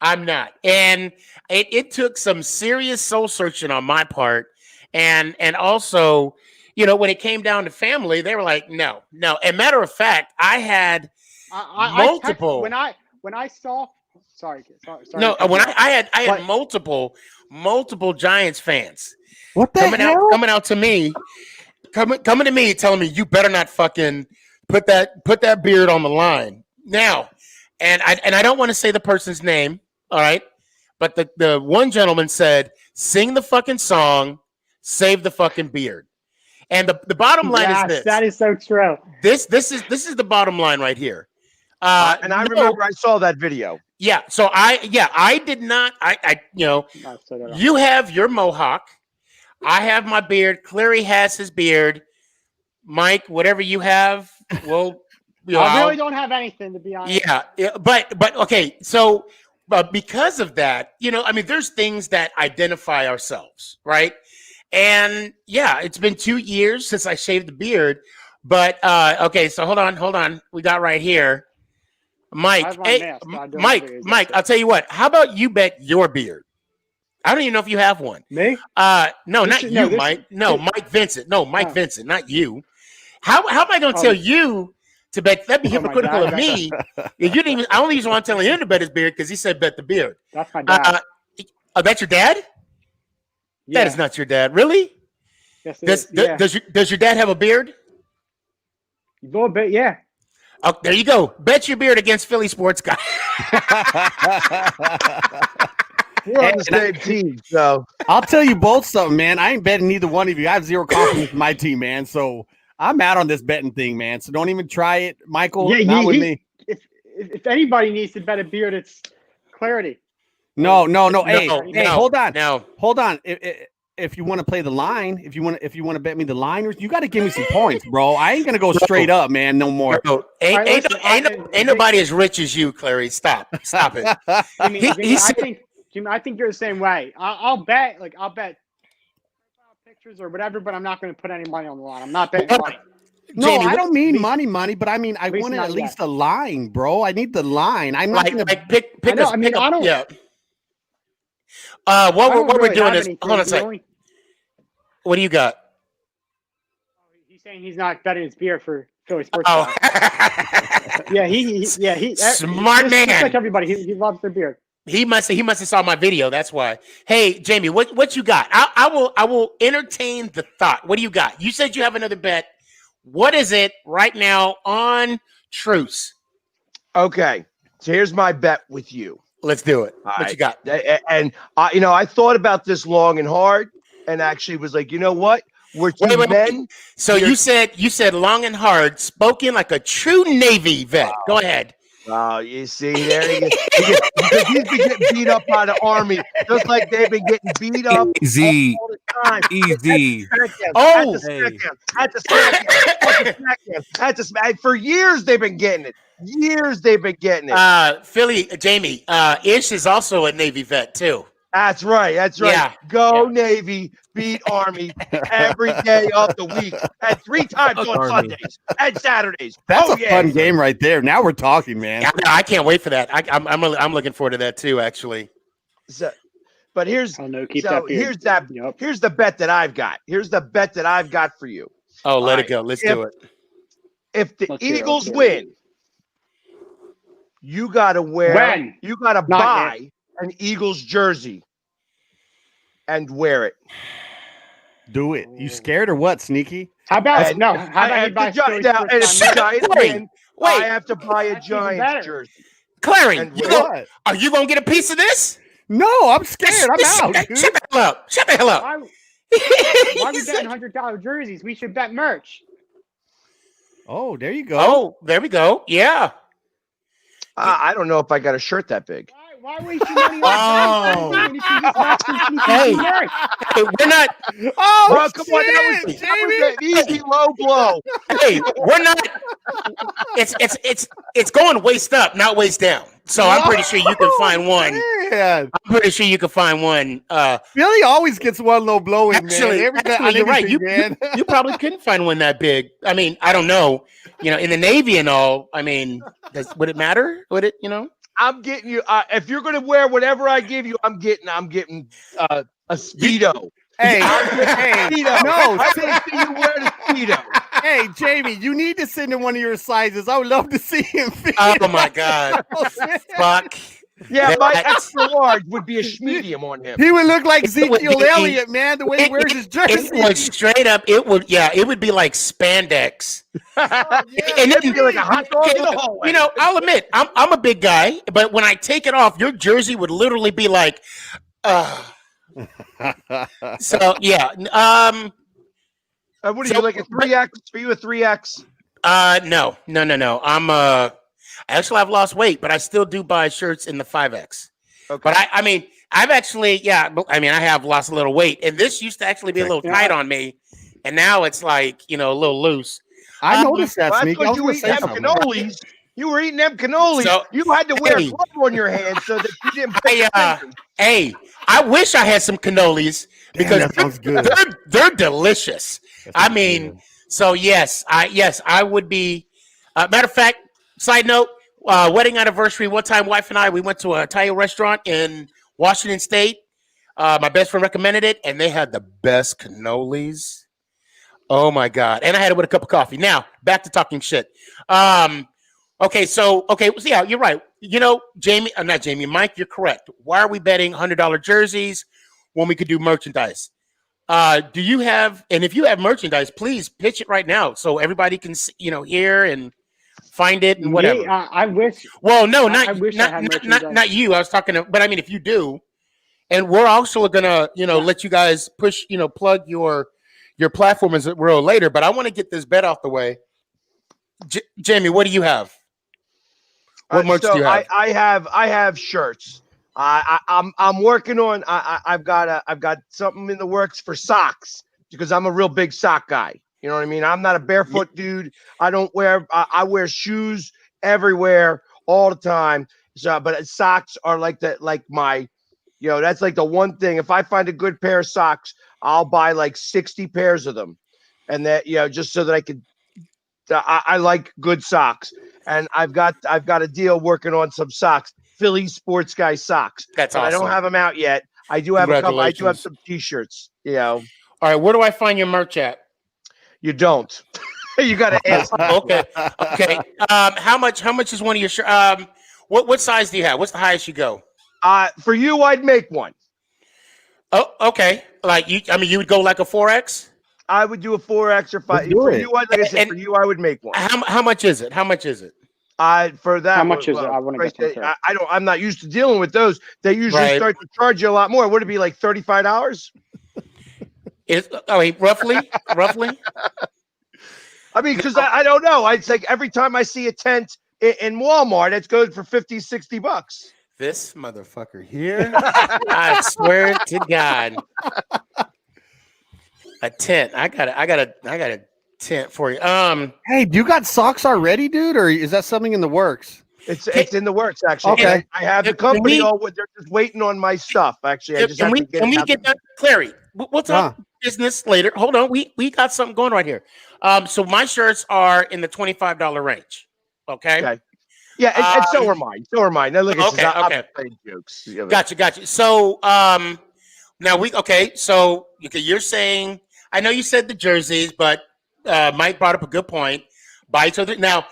I'm not. And it took some serious soul searching on my part. And also, when it came down to family, they were like, no. And matter of fact, I had multiple. When I saw, sorry. No, when I had multiple Giants fans coming out to me coming to me telling me you better not fucking put that beard on the line now. And I don't want to say the person's name, all right? But the one gentleman said, "Sing the fucking song, save the fucking beard." And the bottom line is this. That is so true. This is the bottom line right here. And I remember I saw that video. Yeah. So I did not. You have your mohawk. I have my beard. Clary has his beard. Mike, whatever you have, well, I really don't have anything, to be honest. Yeah, but okay. So, because of that, there's things that identify ourselves, right? And yeah, it's been 2 years since I shaved the beard. But okay, so hold on. We got right here, Mike. Hey, Mike. I'll tell you what. How about you bet your beard? I don't even know if you have one. Me? No, not you, Mike. No, Mike Vincent. No, Mike Vincent, not you. How am I going to tell you to bet? That'd be hypocritical of me. You didn't even. I only want to tell him to bet his beard because he said bet the beard. That's my dad. That's your dad? Yeah. That is not your dad. Really? Yes, does your dad have a beard? A little bit, yeah. Oh, there you go. Bet your beard against Philly sports guy. We're on the same team, so I'll tell you both something, man. I ain't betting neither one of you. I have zero confidence in my team, man. So I'm out on this betting thing, man. So don't even try it, Michael. Yeah, not with me. If anybody needs to bet a beard, it's Clarity. No. Hey, hold on. No. Hold on. If you want to play the line, if you want to bet me the line, you got to give me some points, bro. I ain't gonna go straight up, man. No more. Bro, ain't nobody as rich as you, Clary. Stop it. I think you're the same way. I'll bet pictures or whatever, but I'm not going to put any money on the line. I'm not betting money. No, Jamie, I don't mean money, but I mean I want at least a line, bro. I need the line. I'm not going to pick. I don't. Yeah. What we're doing is hold on a second. What do you got? He's saying he's not betting his beer for Philly sports. Oh, he smart man. Just like everybody, he loves their beer. He must have saw my video. That's why. Hey, Jamie, what you got? I will entertain the thought. What do you got? You said you have another bet. What is it right now on Truce? Okay, so here's my bet with you. Let's do it. What you got? And I thought about this long and hard, and actually was like, you know what? We're two men. So you said long and hard, spoken like a true Navy vet. Wow. Go ahead. Oh, you see, there he is. Because he's been getting beat up by the Army, just like they've been getting beat up all the time. Easy. At the SmackDown. For years they've been getting it. Philly, Jamie, Ish is also a Navy vet too. That's right. Yeah. Go Navy, beat Army every day of the week, and 3 times on Sundays and Saturdays. That's a fun game right there. Now we're talking, man. I can't wait for that. I'm looking forward to that too, actually. So, but here's Yep. Here's the bet that I've got. Here's the bet that I've got for you. Oh, let it go. Let's do it. If the Eagles win, you got to wear. You got to buy an Eagles jersey and wear it. Do it. You scared or what, Sneaky? How about I have to buy a Giants jersey. Clary, are you gonna get a piece of this? No, I'm scared. I'm out. Shut the hell up. Shut the hell up. Why are we betting $100 jerseys? We should bet merch. Oh, there you go. Oh, there we go. Yeah. I don't know if I got a shirt that big. Why waste your money on Hey, we're not. Oh, bro, come on, that was an easy low blow. Hey, we're not. It's going waist up, not waist down. So I'm pretty sure you can find one. Man. I'm pretty sure you can find one. Philly always gets one low blow in, actually, man. You're right. You probably couldn't find one that big. I mean, I don't know. In the Navy and all. I mean, would it matter? Would it? I'm getting you. If you're going to wear whatever I give you, I'm getting a Speedo. Hey, Speedo. No, I want to see you wear the Speedo. Hey, Jamie, you need to send in one of your sizes. I would love to see him. Oh my God! Fuck Yeah, my extra large would be a medium on him. He would look like It would Ezekiel be- Elliott, man, the way he wears his jersey. It would straight up. It would be like spandex. And It'd be like a hot dog in the hallway. You know, I'll admit, I'm a big guy, but when I take it off, your jersey would literally be like, so yeah. What are you, like a 3X? Are you a 3X? No. Actually, I've lost weight, but I still do buy shirts in the 5X. Okay. But I mean, I've actually, I have lost a little weight, and this used to actually be a little tight on me, and now it's like, a little loose. I noticed that, Well, Sneak. that's 'cause you were eating them cannolis. You were eating them cannolis. So, you had to wear hey. glove on your hand so that you didn't put your fingers. Hey, I wish I had some cannolis because that sounds good. They're delicious. I mean, so yes, I would be. Matter of fact, side note, wedding anniversary. One time, wife and I, we went to a Italian restaurant in Washington State. My best friend recommended it, and they had the best cannolis. Oh my God! And I had it with a cup of coffee. Now back to talking shit. Okay, yeah, you're right. Mike, you're correct. Why are we betting $100 jerseys when we could do merchandise? Do you have? And if you have merchandise, please pitch it right now so everybody can hear and find it and whatever. I wish. Well, no, I wish I had merchandise. not you. I was talking but I mean, if you do, and we're also gonna, let you guys push, plug your platform as a real later. But I want to get this bet off the way. Jamie, what do you have? What merch do you have? I have shirts. I'm working on. I've got something in the works for socks because I'm a real big sock guy. You know what I mean? I'm not a barefoot dude. I don't wear. I wear shoes everywhere all the time. So, but socks are like that. Like my, that's like the one thing. If I find a good pair of socks, I'll buy like 60 pairs of them, and that just so that I could. I like good socks, and I've got a deal working on some socks. Philly Sports Guy socks. That's awesome. I don't have them out yet. I do have a couple. I do have some T-shirts. All right, where do I find your merch at? You don't. You got to ask. Okay. How much is one of your shirts? What size do you have? What's the highest you go? For you, I'd make one. Oh, okay. Like you would go like a 4X. I would do a 4X or 5. For you, like I said, for you, I would make one. How much is it? How much is it? For that, how much is it? I want to get some. I'm not used to dealing with those. They usually start to charge you a lot more. Would it be like $35? Roughly. I mean, because I don't know. It's like every time I see a tent in Walmart, it's good for $50-$60. This motherfucker here, I swear to God, a tent. I got a tent for you. Hey, do you got socks already, dude, or is that something in the works? It's in the works, actually. Okay. I have the company. They're just waiting on my stuff. Actually, can we get that Clary? We'll talk business later. Hold on, we got something going right here. So my shirts are in the $25 range. Okay. Yeah, and so are mine. Now look at I'm playing jokes. Gotcha. So now So you're saying, I know you said the jerseys, but Mike brought up a good point. Buy each other. Now,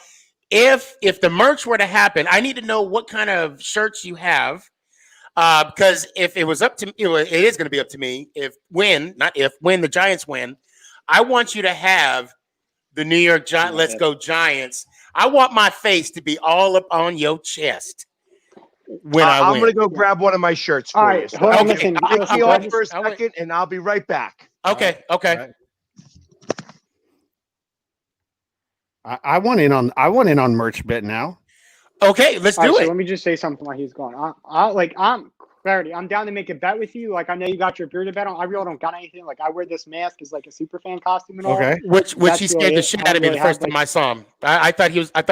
if the merch were to happen, I need to know what kind of shirts you have. Because if it was up to me, it is going to be up to me. When the Giants win, I want you to have the New York Giants. Let's go Giants. I want my face to be all up on your chest when I win. I'm going to go grab one of my shirts for you. Hold on, listen. I'll off for a second, and I'll be right back. Okay. I want in on merch bet now. Okay, let's do it. So let me just say something while he's going. I'm down to make a bet with you. Like, I know you got your bearded bet on. I really don't got anything. Like, I wear this mask as like a super fan costume and all. Okay. Which he scared the shit out of me the first time I saw him. I thought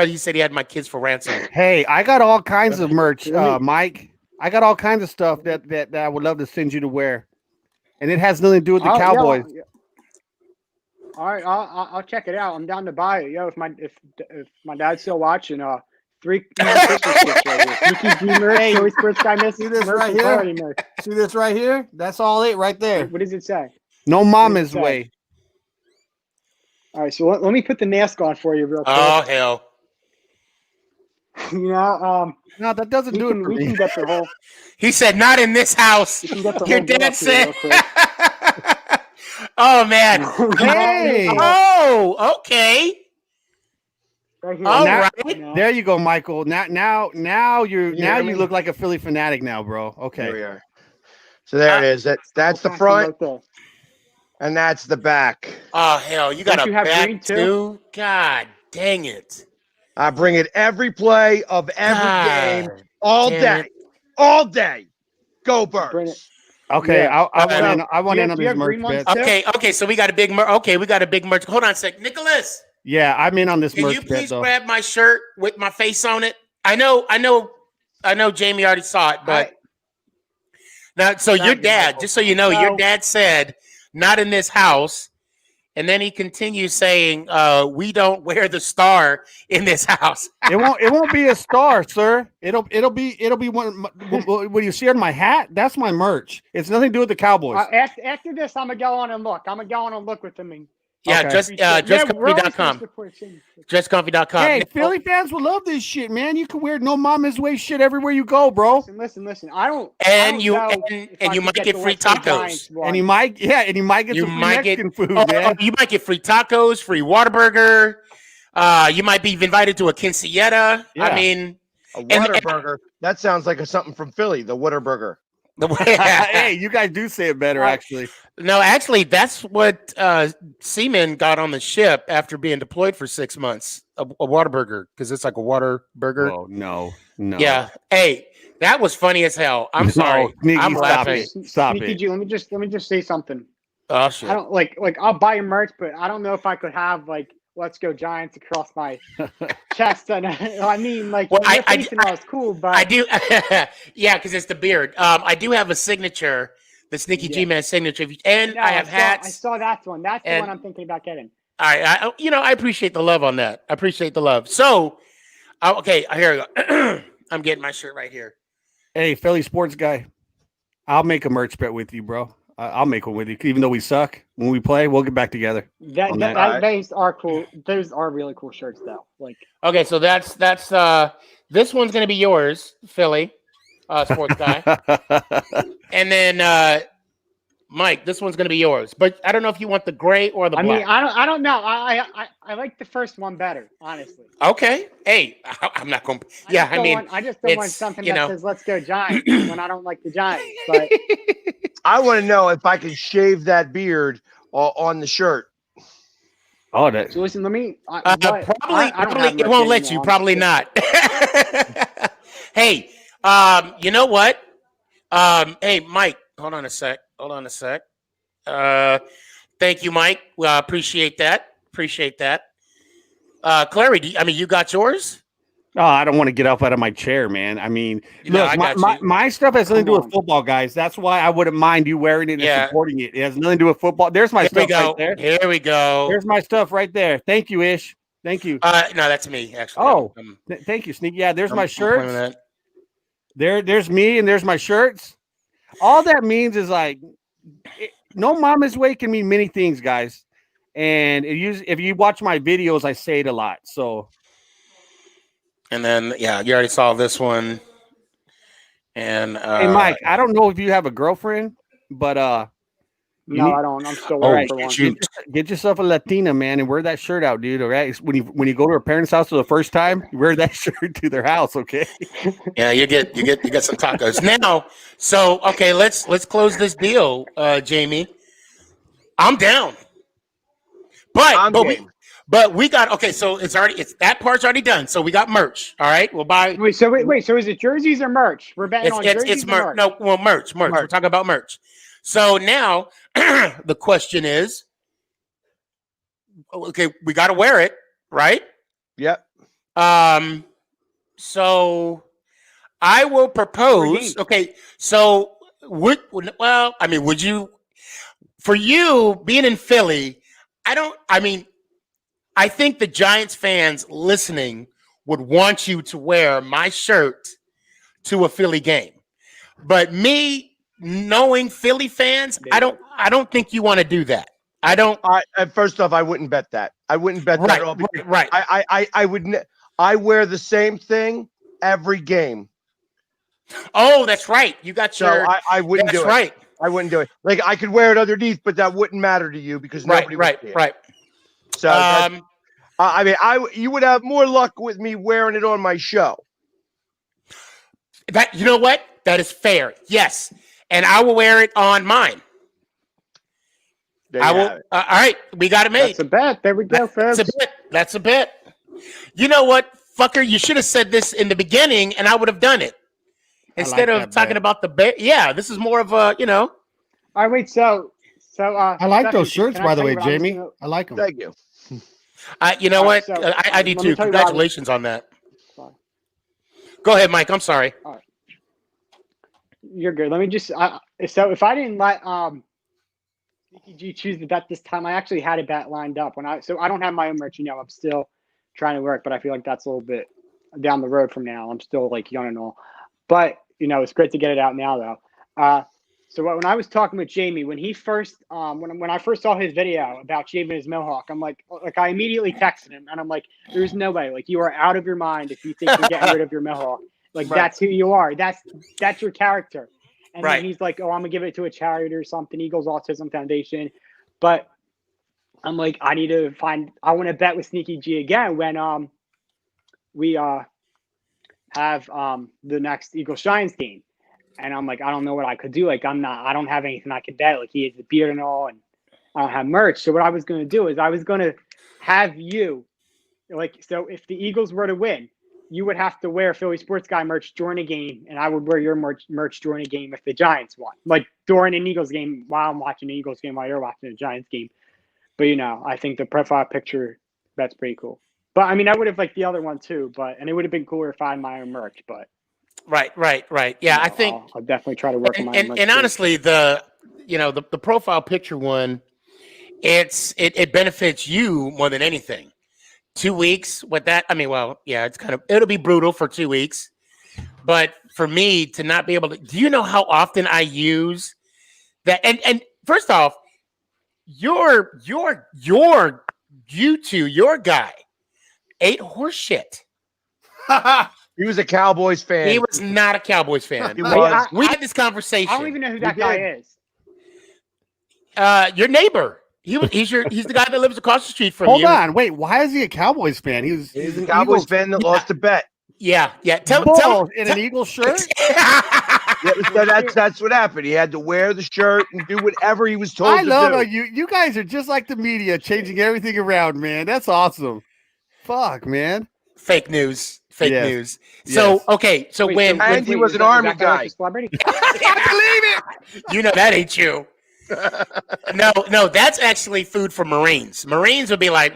he said he had my kids for ransom. Hey, I got all kinds of merch, Mike. I got all kinds of stuff that I would love to send you to wear, and it has nothing to do with the Cowboys. Yeah. All right, I'll check it out. I'm down to buy it. If my dad's still watching, 3 Christmas gifts right here. Mickey D merch, Philly Sports Guy merch. See this right here? See this right here? That's all it right there. What does it say? No mama's way. All right, so let me put the mask on for you real quick. Oh hell! No, that doesn't do it for we me. can get the whole. He said, "Not in this house." We can get the Your whole deal dad up here said. real quick. Oh man. Hey. Oh, okay. Right here. All Now- right. There you go, Michael. Now you hear me? look like a Philly fanatic now, bro. There Okay. we are. So there it is. That's the front, Right there. and that's the back. Oh hell, you got Don't a you have green, back too? too? God dang it. I bring it every play of every game, God all damn day, all day. Go Bring it. Birds! Okay. Yeah. I want in on Do you these have green merch ones bets. too? Okay, so we got a big we got a big merch. Hold on a sec. Nicholas, Yeah, I'm in on this can you merch bet please though. grab my shirt with my face on it? I know Jamie already saw it, but now so your Thank you, dad, Michael. just so you know, your No. dad said not in this house. And then he continues saying, we don't wear the star in this house. It won't be a star, sir. It'll be one. What you see on my hat? That's my merch. It's nothing to do with the Cowboys. After this, I'm gonna go on and look. I'm gonna go on and look with them. Yeah, Okay. justcomfy.com. Justcomfy.com. Hey, Now, Philly fans will love this shit, man. You can wear no mama's way shit everywhere you go, bro. Listen. I don't. And I you- don't know and if I you could might get the free Let's Go tacos. Giants one. And you might get You some free might get- Mexican food, oh, man. you might get free tacos, free Whataburger. You might be invited to a quinceañera. Yeah. I mean, A And- Whataburger. That sounds like something from Philly. The Whataburger. Hey, you guys do say it better, actually. no, actually, that's what Seaman got on the ship after being deployed for 6 months. A Whataburger, because it's like a water burger. Oh no. Yeah. Hey, that was funny as hell. I'm No, sorry. Sneaky, I'm stop laughing. it. Stop Sneaky it. G, let me just say something. Oh shit. I don't like I'll buy your merch, but I don't know if I could have like "Let's Go Giants" across my chest. And I mean, like Well, your face and all is cool, but I do. Yeah, because it's the beard. I do have a signature, the Sneaky Yeah. G-Man signature, and No, I have hats. I saw that one. That's the and- one I'm thinking about getting. I I appreciate the love on that. I appreciate the love. So, okay, here we go. I'm getting my shirt right here. Hey, Philly sports guy, I'll make a merch bet with you, bro. I'll make one with you, even though we suck when we play. We'll get back together. That, On that, that. those are cool. Those are really cool shirts, though. Like, Okay, so that's this one's gonna be yours, Philly, sports guy, and then Mike, this one's gonna be yours. But I don't know if you want the gray or the I black. mean, I don't know. I like the first one better, honestly. Okay, hey, I'm not going. Yeah, I mean, I just don't want it's, something you that know. says "Let's Go Giants" when I don't like the Giants. But I want to know if I can shave that beard on the shirt. Oh, that. so listen, let me. Probably, I don't have it much won't let you. anymore, Probably honestly. not. Hey, you know what? Hey, Mike, hold on a sec. Thank you, Mike. Appreciate that. Clary, you got yours? Oh, I don't want to get up out of my chair, man. I mean, No, look, I got you. my stuff has nothing to do Come with on. football, guys. That's why I wouldn't mind you wearing it and Yeah. supporting it. It has nothing to do with football. There's my Here we stuff go. right there. Here we go. There's my stuff right there. Thank you, Ish. Thank you. No, that's me actually. Oh, I'm- Thank you, Sneak. Yeah, there's I'm- my I'm playing with shirts. that. There's me, and there's my shirts. All that means is no mama's way can mean many things, guys. And if you watch my videos, I say it a lot. So And then yeah, you already saw this one. And hey, Mike, I don't know if you have a girlfriend, but No, need- I don't. I'm still Oh, waiting for one. shoot. get yourself a Latina, man, and wear that shirt out, dude. All right. When you go to her parents' house for the first time, you wear that shirt to their house, okay? Yeah, you get some tacos. Now, so okay, let's close this deal, Jamie. I'm down. I'm But game. we got okay, so it's that part's already done. So we got merch. All right. We'll buy Wait, so is it jerseys or merch? We're betting on jerseys it's or merch. No, well, merch. We're talking about merch. So now the question is, okay, we got to wear it, right? Yep. So I will propose. Okay, so would you, for you being in Philly? I think the Giants fans listening would want you to wear my shirt to a Philly game, but me knowing Philly fans, I don't think you want to do that. I don't. First off, I wouldn't bet that. I wouldn't bet that at all. Right. I would. I wear the same thing every game. Oh, that's right. You got So your. I wouldn't That's do it. right. I wouldn't do it. Like I could wear it underneath, but that wouldn't matter to you because nobody would see it. Right. So I mean, you would have more luck with me wearing it on my show. That you know what? That is fair. Yes, and I will wear it on mine. There I you will. have it. All right, we got it made. That's a bet. There we go, folks. That's a bet. That's a bet. You know what, fucker? You should have said this in the beginning, and I would have done it instead of talking about the bet. Yeah, this is more of a, you know. All right, wait. So I like Stephanie, those shirts, can I by the tell way, you what I was Jamie. gonna- I like them. Thank you. You know All what? right, so, I do let me too. tell you what I was- Congratulations on that. Sorry. Go ahead, Mike. I'm sorry. You're good. Let me just. So if I didn't let Sneaky G choose the bet this time, I actually had a bet lined up. So I don't have my own merch. You know, I'm still trying to work, but I feel like that's a little bit down the road from now. I'm still like young and all, but you know, it's great to get it out now though. So when I was talking with Jamie, when he first, when I first saw his video about shaving his mohawk, I'm like I immediately texted him and I'm like, there's no way, like you are out of your mind if you think you're getting rid of your mohawk. Like that's who you are. That's your character. And then he's like, oh, I'm gonna give it to a charity or something, Eagles Autism Foundation. But I'm like, I want to bet with Sneaky G again when we have the next Eagles Giants game. And I'm like, I don't know what I could do. Like I don't have anything I could bet. Like he has the beard and all, and I don't have merch. So what I was gonna do is I was gonna have you, like, so if the Eagles were to win, you would have to wear Philly Sports Guy merch during a game, and I would wear your merch during a game if the Giants won. Like during an Eagles game while I'm watching an Eagles game while you're watching a Giants game. But you know, I think the profile picture, that's pretty cool. But I mean, I would have liked the other one too, and it would have been cooler if I had my own merch, but. Right. Yeah, You know, I think I'll definitely try to work on my merch and too. honestly, the profile picture one, it benefits you more than anything. 2 weeks with that, I mean, well, yeah, it'll be brutal for 2 weeks, but for me to not be able to, do you know how often I use that? And first off, your guy ate horse shit. He was a Cowboys fan. He was not a Cowboys fan. He was. We had this conversation. I don't even know who that guy is. Your neighbor. He's the guy that lives across the street from you. Hold on, wait. Why is he a Cowboys fan? He's a an Cowboys Eagles fan that lost a bet. Yeah. Tell in an Eagles shirt. Yeah, so that's what happened. He had to wear the shirt and do whatever he was told I to love do. how you guys are just like the media, changing everything around, man. That's awesome. Fuck, man. Fake news. Yes. So okay. So Wait, and he was an Army guy. Celebrity? I believe it. You know that ain't you. No, that's actually food for Marines. Marines would be like,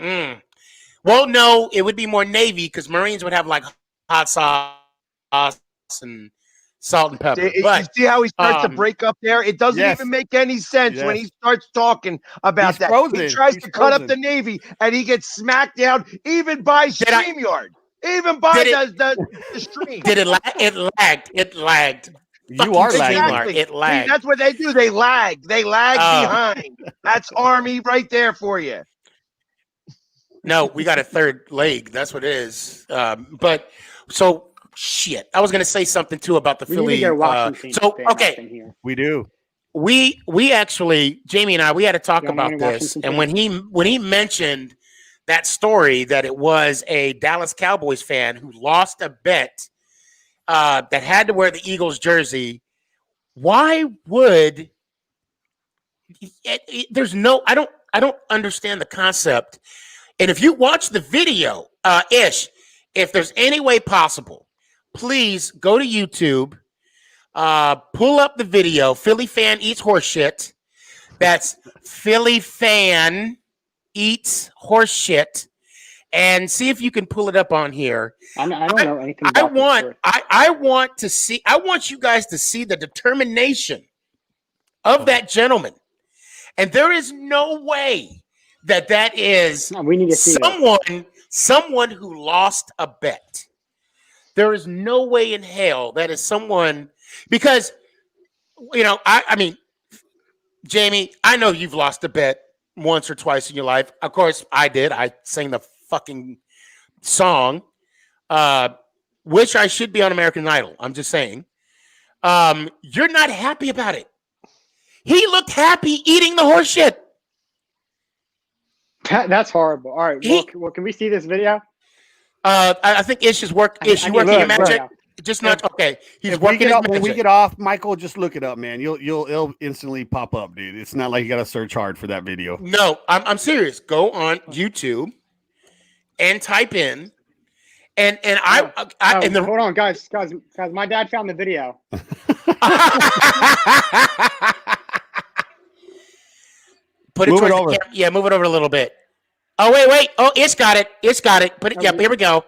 well, no, it would be more Navy because Marines would have like hot sauce and salt and pepper. But you see how he starts to break up there? It doesn't even make any sense when he starts talking about that. Frozen. He tries to cut up the Navy and he gets smacked down even by StreamYard. Even by the stream. Did it lag? It lagged. You are lagging. Exactly. It lagged. See, that's what they do. They lag. They lag behind. That's Army right there for you. No, we got a third leg. That's what it is. But so shit. I was gonna say something too about the Philly. So okay, we do. We actually, Jamie and I, we had to talk about this. And when he mentioned that story that it was a Dallas Cowboys fan who lost a bet that had to wear the Eagles jersey. Why would there's no? I don't understand the concept. And if you watch the video, if there's any way possible, please go to YouTube, pull up the video. Philly fan eats horse shit. That's Philly fan eats horse shit, and see if you can pull it up on here. I don't know anything about I want you guys to see the determination of that gentleman. And there is no way that is we need to see someone who lost a bet. There is no way in hell that is someone, because I mean, Jamie, I know you've lost a bet once or twice in your life. Of course, I did. I sang the fucking song. Wish I should be on American Idol. I'm just saying. You're not happy about it. He looked happy eating the horse shit. That's horrible. All right. Well, can we see this video? I think Ish is working. Ish, you working your magic? Just not okay. He's working his magic. When we get off, Michael, just look it up, man. It'll instantly pop up, dude. It's not like you got to search hard for that video. No, I'm serious. Go on YouTube and type in, and hold on, guys, my dad found the video. Put it move towards it over. The camera. Yeah, move it over a little bit. Oh wait. Oh, it's got it. Put it. Yep. Here we go.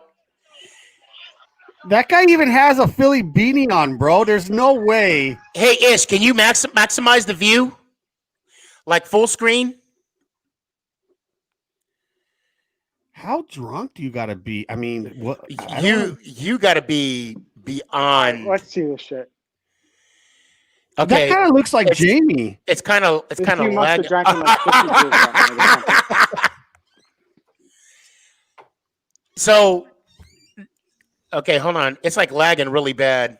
That guy even has a Philly beanie on, bro. There's no way. Hey, Ish, can you maximize the view, like full screen? How drunk do you got to be? I mean, what you got to be beyond. Let's see this shit. Okay, that kind of looks like Jamie. It's kind of lagging. So, okay, hold on. It's like lagging really bad.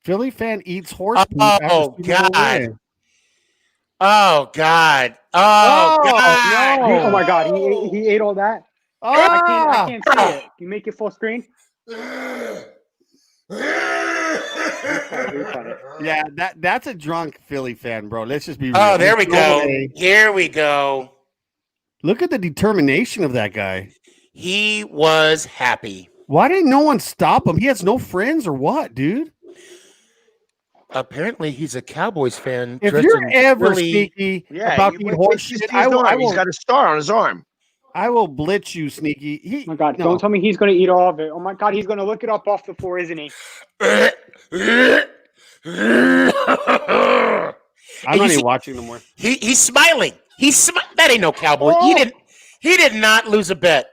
Philly fan eats horse. Oh God. Oh God. Oh God. No. Oh my God. He ate all that. Oh. I can't see it. Can you make it full screen? Yeah, that's a drunk Philly fan, bro. Let's just be real. Oh, there we go. Here we go. Look at the determination of that guy. He was happy. Why didn't no one stop him? He has no friends or what, dude? Apparently, he's a Cowboys fan. If you're ever sneaky about the horse shit, he's got a star on his arm. I will blitz you, Sneaky. Oh my God, don't tell me he's going to eat all of it. Oh my God, he's going to look it up off the floor, isn't he? I'm not even watching no more. He's smiling. That ain't no Cowboy. Oh. He did not lose a bet.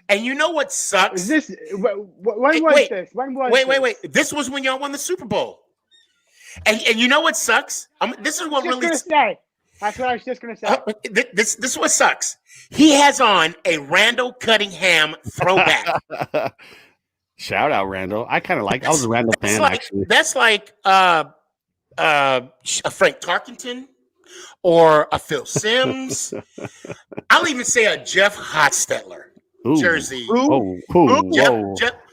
And you know what sucks? Is this when was this? When was wait. This was when y'all won the Super Bowl. And you know what sucks? This is what really say. That's what I was just gonna say. This is what sucks. He has on a Randall Cunningham throwback. Shout out Randall. I kind of like. I was a Randall fan actually. That's like a Frank Tarkenton or a Phil Simms. I'll even say a Jeff Hostetler jersey. Whoa.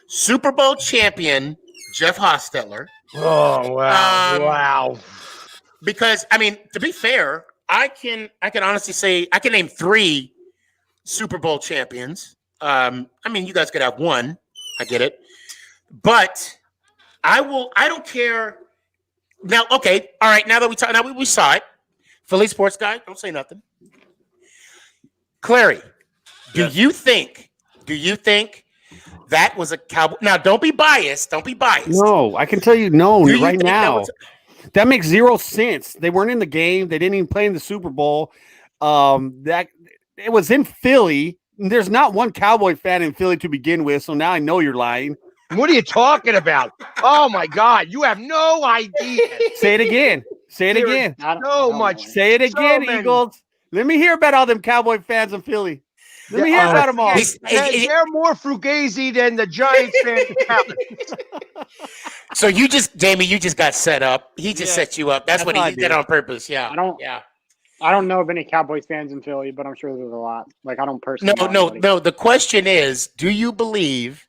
Super Bowl champion Jeff Hostetler. Oh wow! Wow. Because I mean, to be fair, I can honestly say I can name 3 Super Bowl champions. I mean, you guys could have 1. I get it, but I don't care. Now, okay, all right. Now that we saw it, Philly sports guy, don't say nothing. Clary, do you think that was a Cowboy? Now, don't be biased. No, I can tell you no right now. That makes 0 sense. They weren't in the game. They didn't even play in the Super Bowl. That it was in Philly. There's not one Cowboy fan in Philly to begin with, so now I know you're lying. What are you talking about? Oh my God, you have no idea. Say it again. Say it again. So much. Say it again, Eagles. Let me hear about all them Cowboy fans in Philly. Let me hear about them all. They're more Fugazi than the Giants fans. So Jamie, you just got set up. He just set you up. That's what he did on purpose. Yeah. I don't know of any Cowboys fans in Philly, but I'm sure there's a lot. Like I don't personally. No. The question is, do you believe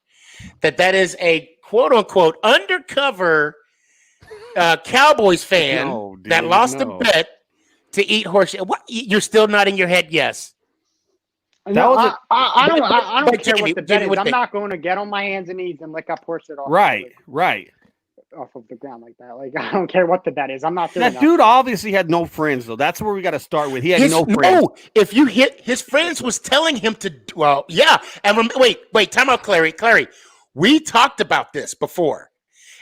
that is a quote unquote undercover Cowboys fan that lost a bet to eat horse? What? You're still nodding your head yes. No, I don't care what the bet is. I'm not going to get on my hands and knees and lick up horse shit off. Right. Off of the ground like that. Like I don't care what the bet is. I'm not doing that. Dude obviously had no friends though. That's where we got to start with. He had no friends. No, if you hit his friends was telling him to. Well, yeah. And wait. Time out, Clary. We talked about this before,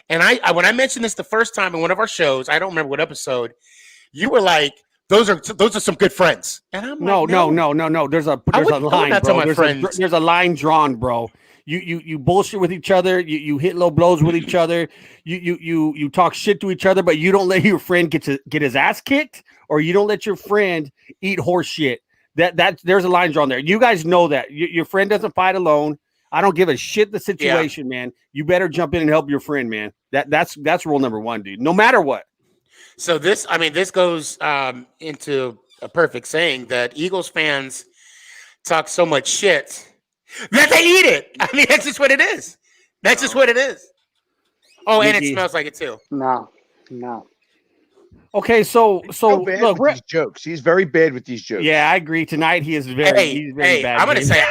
and I when I mentioned this the first time in one of our shows, I don't remember what episode. You were like, "Those are some good friends." And I'm no. There's a line, bro. There's a line drawn, bro. You bullshit with each other. You hit low blows with each other. You talk shit to each other, but you don't let your friend get his ass kicked, or you don't let your friend eat horse shit. That there's a line drawn there. You guys know that your friend doesn't fight alone. I don't give a shit the situation, man. You better jump in and help your friend, man. That's rule number one, dude. No matter what. So this goes into a perfect saying that Eagles fans talk so much shit that they eat it. I mean, that's just what it is. That's just what it is. Oh, and it smells like it too. No. Okay, so bad look, with these jokes. He's very bad with these jokes. yeah, I agree. Tonight he is very bad. I'm going to say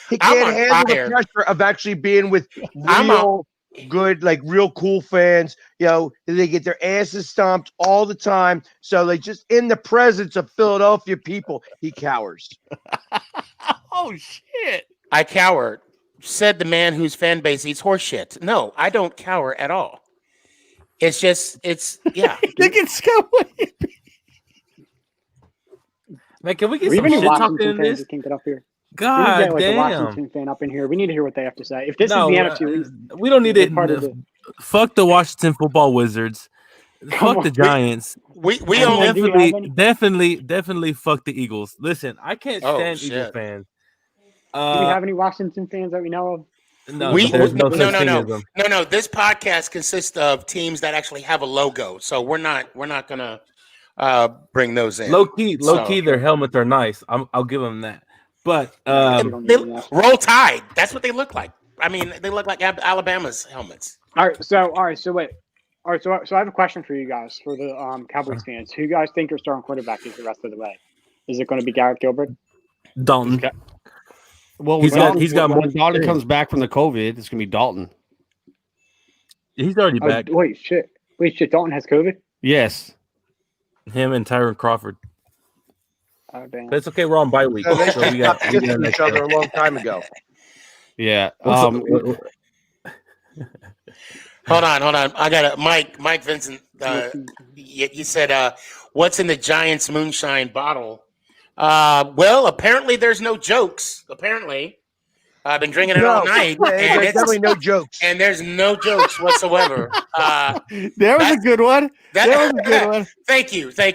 he can't handle the pressure of actually being with real good, like real cool fans. You know, they get their asses stomped all the time. So like just in the presence of Philadelphia people, he cowers. Oh shit! I cower, said the man whose fan base eats horse shit. No, I don't cower at all. It's yeah. I think it's going. Man, can we get some shit talking in this? Can't get up here. God we damn. A Washington fan up in here. We need to hear what they have to say. If this is the NFC East, we don't need it. Fuck the Washington football Wizards. Fuck the Giants. We definitely fuck the Eagles. Listen, I can't stand Eagles fans. Do we have any Washington fans that we know of? No, no. No. This podcast consists of teams that actually have a logo, so we're not gonna bring those in. Low key, their helmets are nice. I'll give them that. But they roll Tide. That's what they look like. I mean, they look like Alabama's helmets. All right. So wait. All right. So I have a question for you guys, for the Cowboys fans. Who you guys think your starting quarterback is the rest of the way? Is it going to be Garrett Gilbert? Dalton. Well, he's got more. When Dalton comes back from the COVID, it's gonna be Dalton. He's already back. Wait, shit. Dalton has COVID? Yes. Him and Tyron Crawford. Oh, damn. But it's okay. We're on bye week. So they So we got each other a long time ago. Yeah. Hold on. I got Mike Vincent. You said, what's in the Giants moonshine bottle? Well, apparently there's no jokes. Apparently, I've been drinking it all night. And there's definitely no jokes. And there's no jokes whatsoever. There was a good one. Thank you. Yes,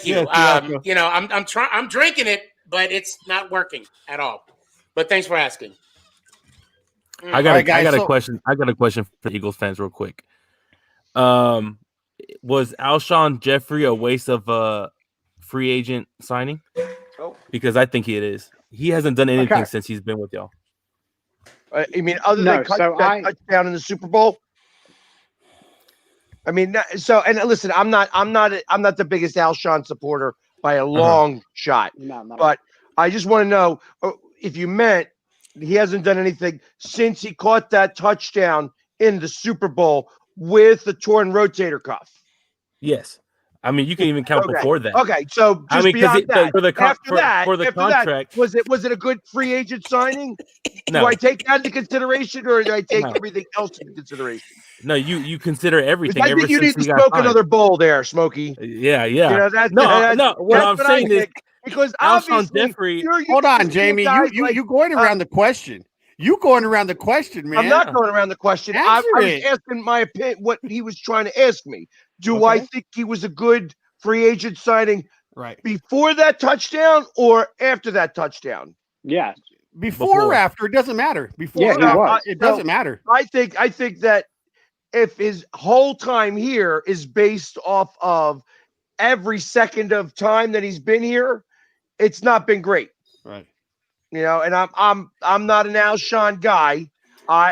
I'm drinking it, but it's not working at all. But thanks for asking. I got a question. I got a question for Eagles fans, real quick. Was Alshon Jeffrey a waste of a free agent signing? Oh. Because I think it is. He hasn't done anything since he's been with y'all. You mean other than touchdown in the Super Bowl? I mean, and listen, I'm not the biggest Alshon supporter by a long shot. But I just want to know if you meant he hasn't done anything since he caught that touchdown in the Super Bowl with the torn rotator cuff. Yes. I mean, you can even count before that. Okay, so just beyond that, for the contract, was it a good free agent signing? No. Do I take that into consideration, or do I take everything else into consideration? No, you consider everything. I think you need to smoke another bowl there, Smokey. Yeah. You know, no. What I'm saying is because Alshon Jeffrey. Hold on, Jamie. You going around the question. You going around the question, man. I'm not going around the question. I was asking my opinion, what he was trying to ask me. Do I think he was a good free agent signing before that touchdown or after that touchdown? Yeah. Before or after, it doesn't matter. It doesn't matter. I think that if his whole time here is based off of every second of time that he's been here, it's not been great. Right. You know, and I'm not an Alshon guy.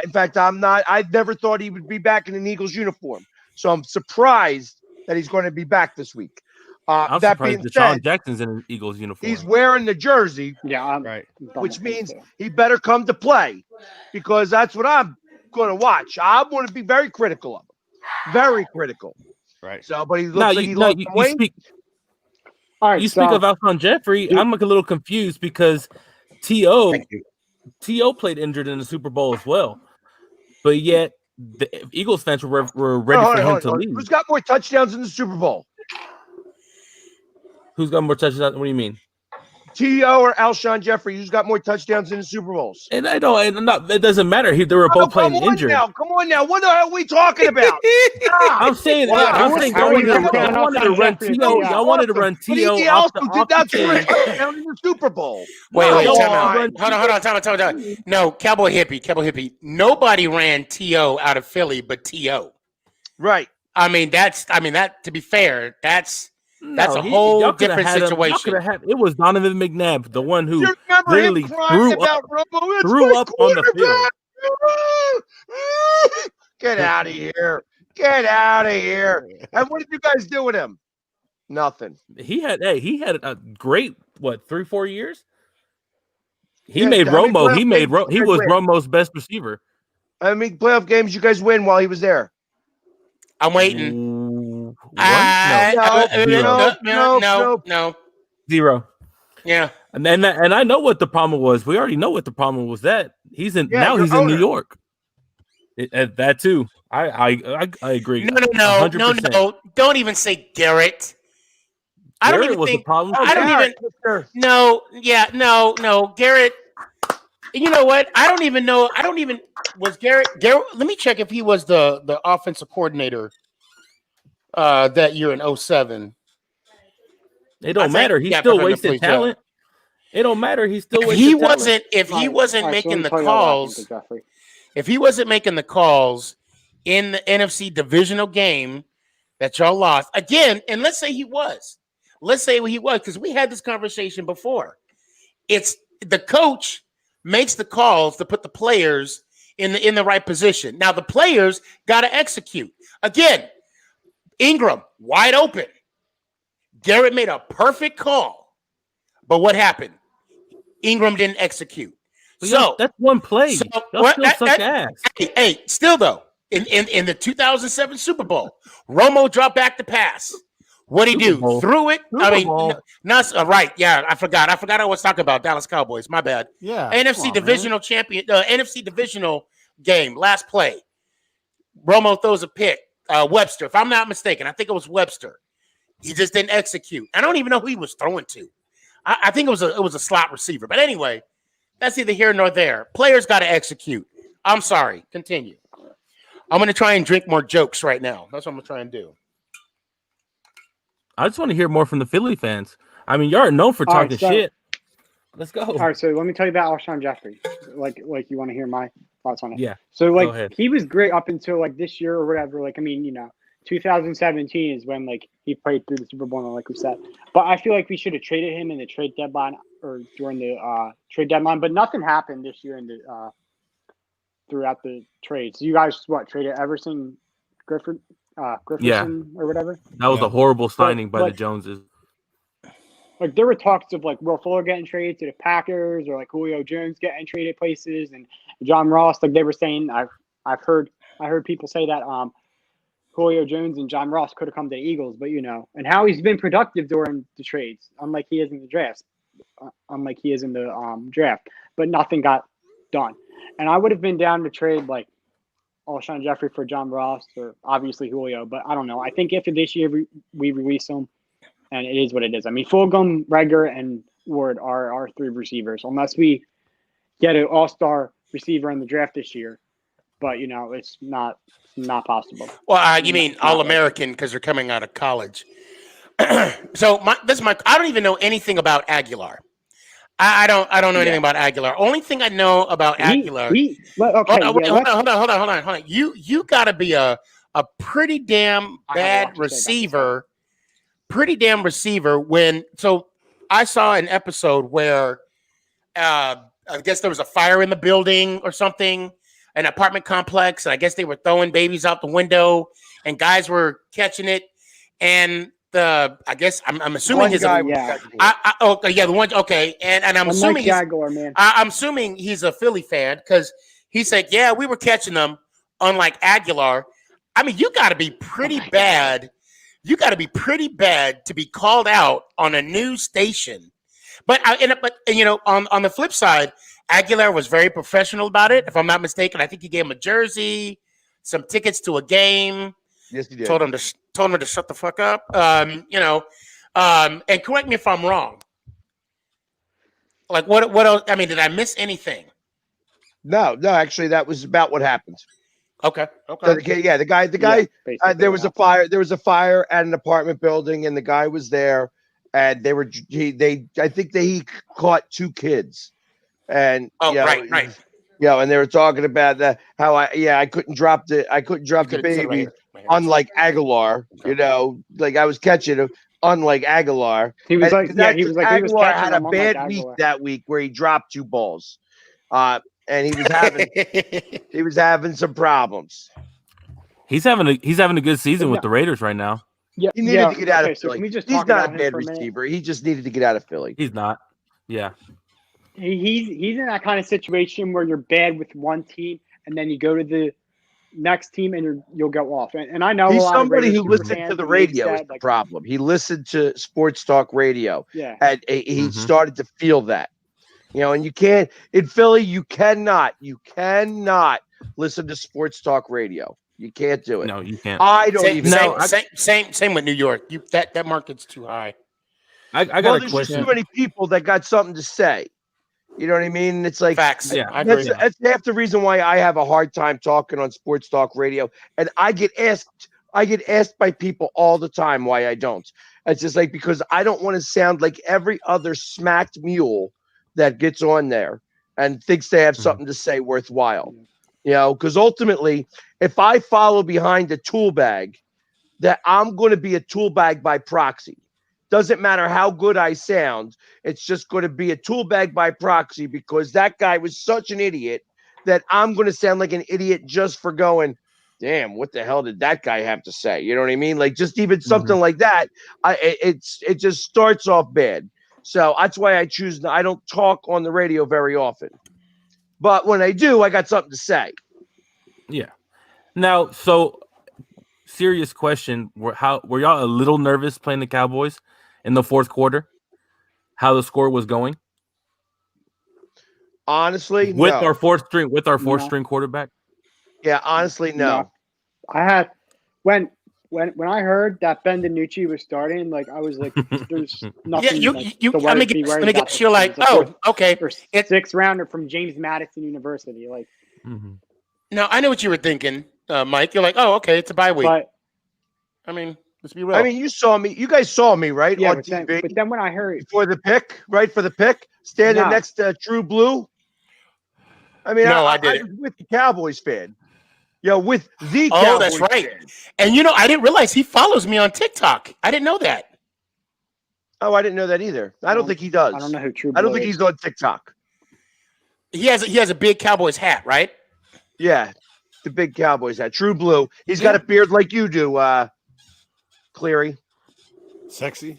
In fact, I'm not. I never thought he would be back in an Eagles uniform. So I'm surprised that he's going to be back this week. I'm that surprised being Deshaun said, Jackson's in an Eagles uniform. He's wearing the jersey. Yeah, which means he better come to play because that's what I'm going to watch. I'm going to be very critical of him. Very critical. Right. So, but he looks like he lost some weight. You speak of Alshon Jeffrey. I'm like a little confused because T.O. played injured in the Super Bowl as well. But yet the Eagles fans were ready for him to leave. Who's got more touchdowns in the Super Bowl? Who's got more touchdowns? What do you mean? T.O. or Alshon Jeffrey? Who's got more touchdowns in the Super Bowls? And I don't. And not. It doesn't matter. They were both playing injured. Come on now. What the hell are we talking about? I'm saying. I'm saying. Y'all wanted to run T.O. Y'all wanted to run T.O. He off also the did that chain. touchdown in the Super Bowl. Wait, No, time out. Hold on. Time out. No, Cowboy Hippie. Nobody ran T.O. out of Philly but T.O. Right. I mean, that to be fair, that's a he- whole y'all coulda different had him- y'all situation. coulda had- it was Donovan McNabb, the one who You remember literally him crying threw about up. Romo? It's threw my up on the field. quarterback! Get out of here. Get out of here. And what did you guys do with him? Nothing. He had a great 3-4 years. He Yeah, made how many Romo. playoff He made games he did was you win? Romo's best receiver. How many playoff games you guys win while he was there? I'm waiting. One? No. Zero. Yeah. And I know what the problem was. We already know what the problem was. That he's in Yeah, he's your in New owner. York. That too. I agree. No. 100%. Don't even say Garrett. I don't Garrett even was think. the problem. I don't Garrett, even. Mr. No. Garrett. You know what? I don't even know. Was Garrett. Let me check if he was the offensive coordinator that year in 07. It don't I think- matter. He yeah, still Fernando, wasted please, yeah. talent. It don't matter. He still If wasted he talent. wasn't So making let me the tell you all what happened to calls, Jeffrey. if he wasn't making the calls in the NFC divisional game that y'all lost again, and let's say he was, because we had this conversation before. It's the coach makes the calls to put the players in the right position. Now the players got to execute. Again, Ingram wide open. Garrett made a perfect call, but what happened? Ingram didn't execute. But So that's one play. So, Y'all what- still suck ass. Hey, still though, in the 2007 Super Bowl, Romo dropped back the pass. What'd he Super do? Bowl. Threw it. Super Bowl. Right. Yeah, I forgot. I was talking about Dallas Cowboys. My bad. Yeah. NFC come on, divisional champion. NFC divisional game. Last play. Romo throws a pick. Webster, if I'm not mistaken, I think it was Webster. He just didn't execute. I don't even know who he was throwing to. I think it was a slot receiver. But anyway, that's neither here nor there. Players got to execute. I'm sorry. Continue. I'm going to try and drink more jokes right now. That's what I'm going to try and do. I just want to hear more from the Philly fans. I mean, y'all are known for All right, talking so- shit. Let's go. All right, so let me tell you about Alshon Jeffrey. Like you want to hear my thoughts on it? Yeah. So go ahead. he was great up until this year or whatever. 2017 is when he played through the Super Bowl, like we said. But I feel like we should have traded him in the trade deadline or during the trade deadline. But nothing happened this year in the throughout the trades. You guys traded Everson Griffin Griffinson or whatever. That was a horrible signing by the like- Joneses. There were talks of Will Fuller getting traded to the Packers or Julio Jones getting traded places and John Ross. They were saying I heard people say that Julio Jones and John Ross could have come to the Eagles, but and how he's been productive during the trades, unlike he is in the draft, but nothing got done. And I would have been down to trade Alshon Jeffrey for John Ross or obviously Julio, but I don't know. I think after this year we release him. And it is what it is. I mean, Fulgham, Reagor, and Ward are our three receivers, unless we get an all-star receiver in the draft this year. But it's not possible. Well, you mean All-American because they're coming out of college. So I don't even know anything about Aguilar. I don't know anything about Aguilar. Only thing I know about Aguilar. Hold on. You got to be a pretty damn bad receiver. Pretty damn receiver so I saw an episode where I guess there was a fire in the building or something, an apartment complex, and I guess they were throwing babies out the window and guys were catching it. And I guess I'm assuming One guy was the one. Okay. And I'm assuming I'm assuming he's a Philly fan because he said, yeah, we were catching them, unlike Aguilar. I mean, you got to be pretty bad. You got to be pretty bad to be called out on a news station. But on the flip side, Aguilar was very professional about it. If I'm not mistaken, I think he gave him a jersey, some tickets to a game. Yes, he did. Told him to shut the fuck up. And correct me if I'm wrong. Like what else? I mean, did I miss anything? No, actually, that was about what happened. Okay. So the guy. There was a fire. There was a fire at an apartment building, and the guy was there, and I think he caught 2 kids, and right. And they were talking about that how I couldn't drop the baby, unlike Aguilar. Like I was catching him, unlike Aguilar. He was Aguilar had a catching bad him, week that week where he dropped 2 balls, and he was having some problems. He's having a good season with the Raiders right now. Yeah, he needed to get out of so Philly. he's not a bad receiver. He just needed to get out of Philly. He's not. Yeah. He's in that kind of situation where you're bad with one team and then you go to the next team and you'll go off. And I know he's a lot somebody of who listened to the radio is the problem. He listened to sports talk radio. Yeah. And he started to feel that. And you can't in Philly, you cannot listen to sports talk radio. You can't do it. No, you can't. I don't even know. Same with New York. That market's too high. I got a question. Too many people that got something to say. You know what I mean? It's like facts. Yeah, that's half the reason why I have a hard time talking on sports talk radio. And I get asked by people all the time why I don't. It's just like because I don't want to sound like every other smacked mule that gets on there and thinks they have something to say worthwhile. Because ultimately, if I follow behind a tool bag, that I'm going to be a tool bag by proxy. Doesn't matter how good I sound. It's just going to be a tool bag by proxy because that guy was such an idiot that I'm going to sound like an idiot just for going, damn, what the hell did that guy have to say? You know what I mean? Like just even something like that. It just starts off bad. So that's why I don't talk on the radio very often. But when I do, I got something to say. Yeah. Now, so serious question: were y'all a little nervous playing the Cowboys in the fourth quarter? How the score was going? Honestly, with our fourth string quarterback. Yeah, honestly, no. I had when I heard that Ben DiNucci was starting, like I was like, "There's nothing." Let me get. You're like, oh, okay. It's 6th rounder from James Madison University. Like, no, I know what you were thinking, Mike. You're like, oh, okay, it's a bye week. But I mean, let's be real. I mean, you guys saw me, right? Yeah, on but TV. then when I heard for the pick, standing next to True Blue. I mean, I was with the Cowboys fan. With the Cowboys. Oh, that's right. fan. And I didn't realize he follows me on TikTok. I didn't know that. Oh, I didn't know that either. I don't think he does. I don't know who True Blue I don't think he's on TikTok. He has a big Cowboys hat, right? Yeah, the big Cowboys hat. True Blue. He's got a beard like you do, Cleary. Sexy.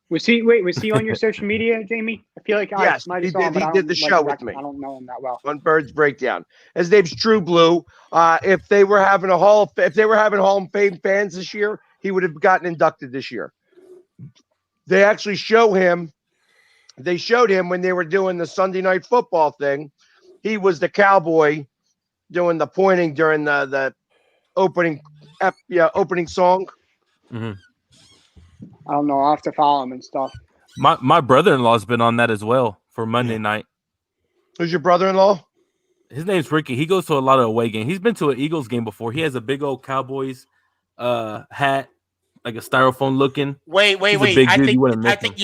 Was he on your social media, Jamie? I feel like yes, I might he have did. He did the show with me. I don't know him that well. On Birds Breakdown. His name's True Blue. If they were having Hall of Fame fans this year, he would have gotten inducted this year. They actually show him. They showed him when they were doing the Sunday Night Football thing. He was the cowboy doing the pointing during the opening song. Mm-hmm. I don't know. I'll have to follow him and stuff. My brother-in-law's been on that as well for Monday night. Who's your brother-in-law? His name's Ricky. He goes to a lot of away games. He's been to an Eagles game before. He has a big old Cowboys hat, like a styrofoam looking. Wait. I think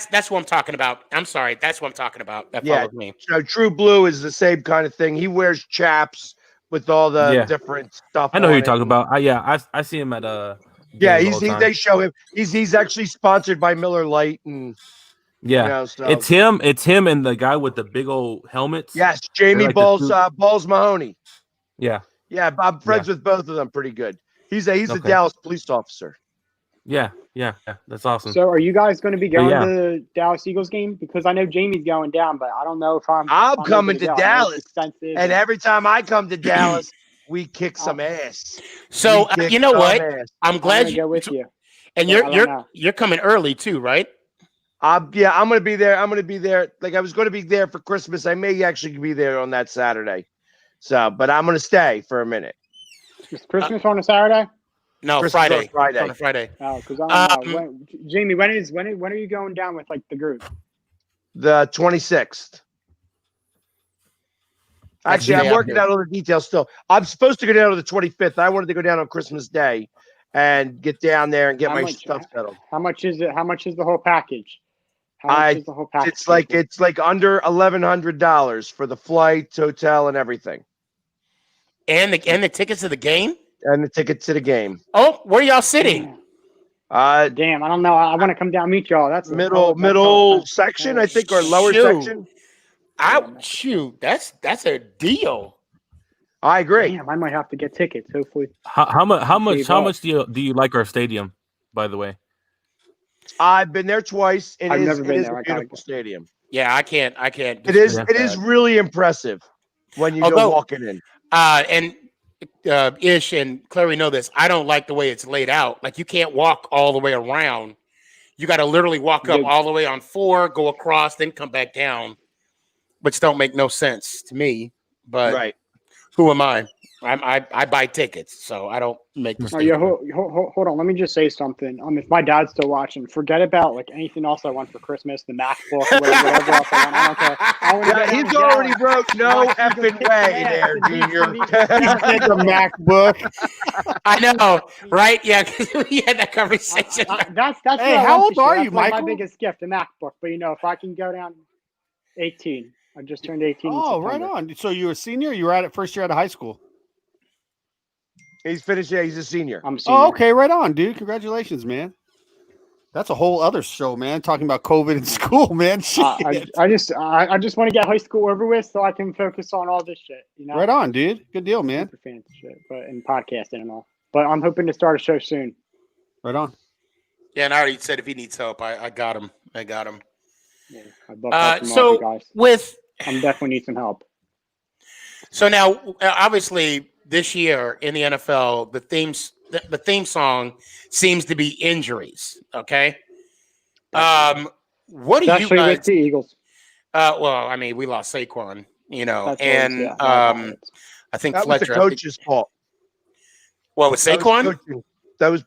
that's what I'm talking about. I'm sorry. That's what I'm talking about. That follows me. So True Blue is the same kind of thing. He wears chaps with all the different stuff. I know who you're talking about. I see him at they show him. He's actually sponsored by Miller Lite and it's him and the guy with the big old helmets. Yes, Jamie Balls Mahoney. Yeah. I'm friends with both of them pretty good. He's a Dallas police officer. Yeah, that's awesome. So, are you guys going to be going to the Dallas Eagles game? Because I know Jamie's going down, but I don't know if I'm coming to Dallas. And every time I come to Dallas, we kick some ass. So you know what? I'm glad you go with you. And you're coming early too, right? I'm going to be there. I'm going to be there. Like I was going to be there for Christmas. I may actually be there on that Saturday. So, but I'm going to stay for a minute. Is Christmas on a Saturday? No, Christmas Friday. On a Friday. Oh, because I don't know. Jamie, when are you going down with like the group? The 26th. Actually, I'm working out all the details still. I'm supposed to go down to the 25th. I wanted to go down on Christmas Day and get down there and get my stuff settled. How much is it? How much is the whole package? How much is the whole package? It's like under $1,100 for the flight, hotel, and everything. And the tickets to the game? And the tickets to the game. Oh, where y'all sitting? Damn, I don't know. I want to come down and meet y'all. That's middle section, I think, or lower section. That's a deal. I agree. Damn, I might have to get tickets. Hopefully. How much do you like our stadium? By the way, I've been there twice. It is a beautiful stadium. Yeah, I can't. It is really impressive when you go walking in. And Ish and Clary know this. I don't like the way it's laid out. Like you can't walk all the way around. You got to literally walk up all the way on 4, go across, then come back down. Which don't make no sense to me. But who am I? I buy tickets, so I don't make mistakes. Hold on. Let me just say something. If my dad's still watching, forget about like anything else I want for Christmas, the MacBook, whatever else I want. I don't care. He's already wrote no effing way there, Junior. The MacBook. I know, right? Yeah, because we had that conversation. That's hey, how old are you, Michael? My biggest gift, a MacBook. But if I can go down 18. I just turned 18. Oh, right on. So you were a senior? You were at it first year out of high school? He's finished. Yeah, he's a senior. I'm a senior. Oh, okay. Right on, dude. Congratulations, man. That's a whole other show, man. Talking about COVID in school, man. I just want to get high school over with so I can focus on all this shit. Right on, dude. Good deal, man. Super fans and shit, but and podcasting and all. But I'm hoping to start a show soon. Right on. Yeah, and I already said if he needs help, I got him. Yeah, I'd love to so guys. I'm definitely need some help. So now, obviously, this year in the NFL, the theme song seems to be injuries. Okay. What do you guys? With the Eagles. Well, I mean, we lost Saquon, and I think that Fletcher. was the coach's fault. What was Saquon? That was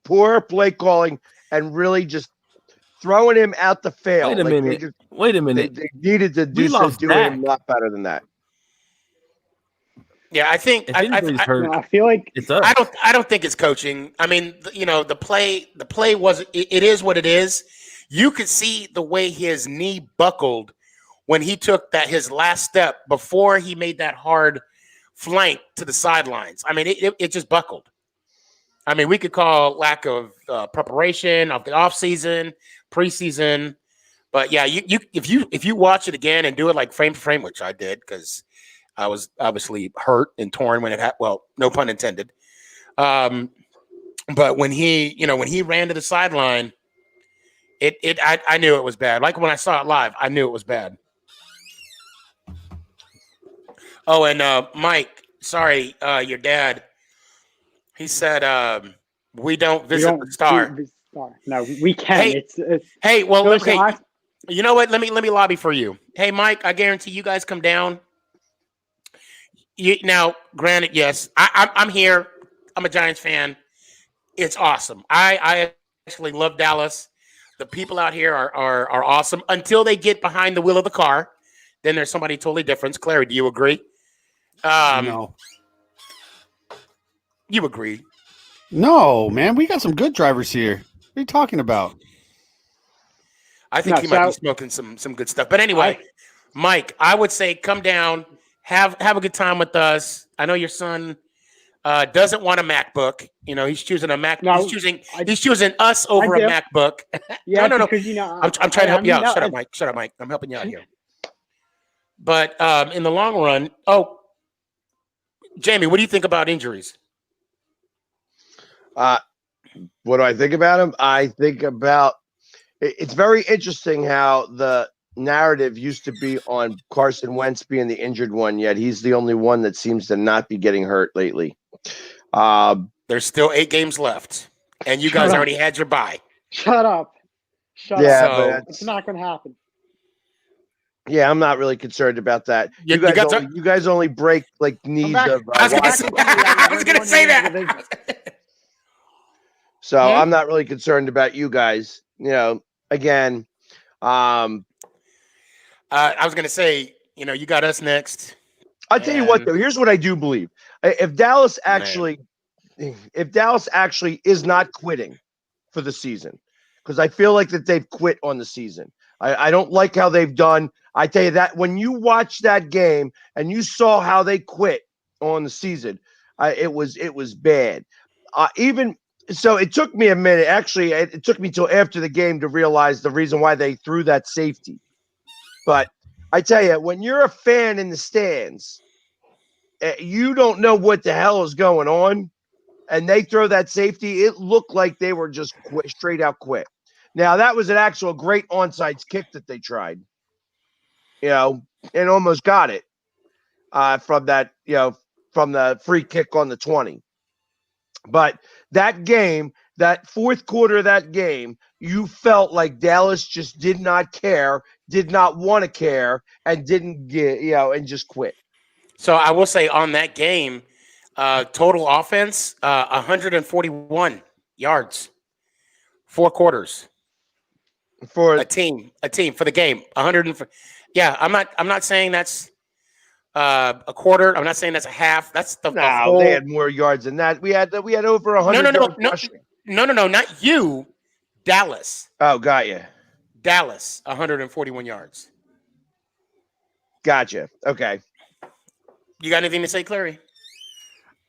poor play calling and really just throwing him out the field. Wait a minute. They needed to do him a lot better than that. Yeah, I think I feel like it's up. I don't think it's coaching. I mean, the play was it is what it is. You could see the way his knee buckled when he took his last step before he made that hard flank to the sidelines. I mean, it just buckled. I mean, we could call lack of preparation of the offseason, preseason, but yeah, if you watch it again and do it like frame for frame, which I did because I was obviously hurt and torn when it happened. Well, no pun intended. But when he ran to the sideline, I knew it was bad. Like when I saw it live, I knew it was bad. Oh, and Mike, sorry, your dad. He said we don't visit the star. No, we can. Hey, well, okay. You know what? Let me lobby for you. Hey, Mike, I guarantee you guys come down. Now, granted, yes, I'm here. I'm a Giants fan. It's awesome. I actually love Dallas. The people out here are awesome until they get behind the wheel of the car. Then there's somebody totally different. Clary, do you agree? No. You agree? No, man. We got some good drivers here. What are you talking about? I think he might be smoking some good stuff. But anyway, Mike, I would say come down, have a good time with us. I know your son doesn't want a MacBook. He's choosing a Mac. No, he's choosing us over a MacBook. Yeah, no. Because, I'm trying to help you out. Shut up, Mike. I'm helping you out here. But in the long run, Jamie, what do you think about injuries? What do I think about him? I think about it's very interesting how the narrative used to be on Carson Wentz being the injured one, yet he's the only one that seems to not be getting hurt lately. There's still 8 games left, and you guys already had your bye. Shut up. But it's not going to happen. Yeah, I'm not really concerned about that. You guys only break like knees of. I was going to say that. So I'm not really concerned about you guys. Again, I was going to say, you got us next. I'll tell you what, though. Here's what I do believe: if Dallas actually is not quitting for the season, because I feel like that they've quit on the season. I don't like how they've done. I tell you that when you watch that game and you saw how they quit on the season, it was bad. Even so, it took me a minute. Actually, it took me till after the game to realize the reason why they threw that safety. But I tell you, when you're a fan in the stands, you don't know what the hell is going on, and they throw that safety. It looked like they were just straight out quit. Now, that was an actual great onside kick that they tried, and almost got it from that, from the free kick on the 20. But that game, that fourth quarter of that game, you felt like Dallas just did not care, did not want to care, and didn't get, and just quit. So I will say on that game, total offense, 141 yards, 4 quarters. For a team for the game, 100. Yeah, I'm not saying that's a quarter. I'm not saying that's a half. That's the whole. They had more yards than that. We had over 100. No, not you, Dallas. Oh, got you. Dallas, 141 yards. Gotcha. Okay. You got anything to say, Clary?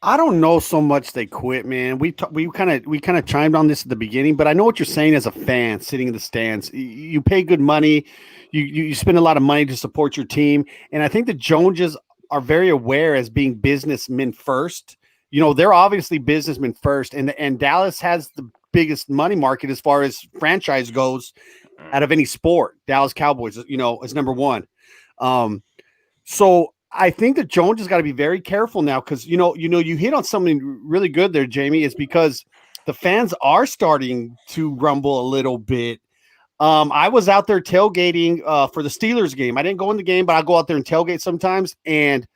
I don't know so much they quit, man. We kind of chimed on this at the beginning, but I know what you're saying as a fan sitting in the stands. You pay good money, you spend a lot of money to support your team, and I think the Joneses are very aware as being businessmen first. They're obviously businessmen first, and Dallas has the biggest money market as far as franchise goes out of any sport. Dallas Cowboys, is number one. So I think that Jones has got to be very careful now because, you hit on something really good there, Jamie, is because the fans are starting to rumble a little bit. I was out there tailgating for the Steelers game. I didn't go in the game, but I go out there and tailgate sometimes. And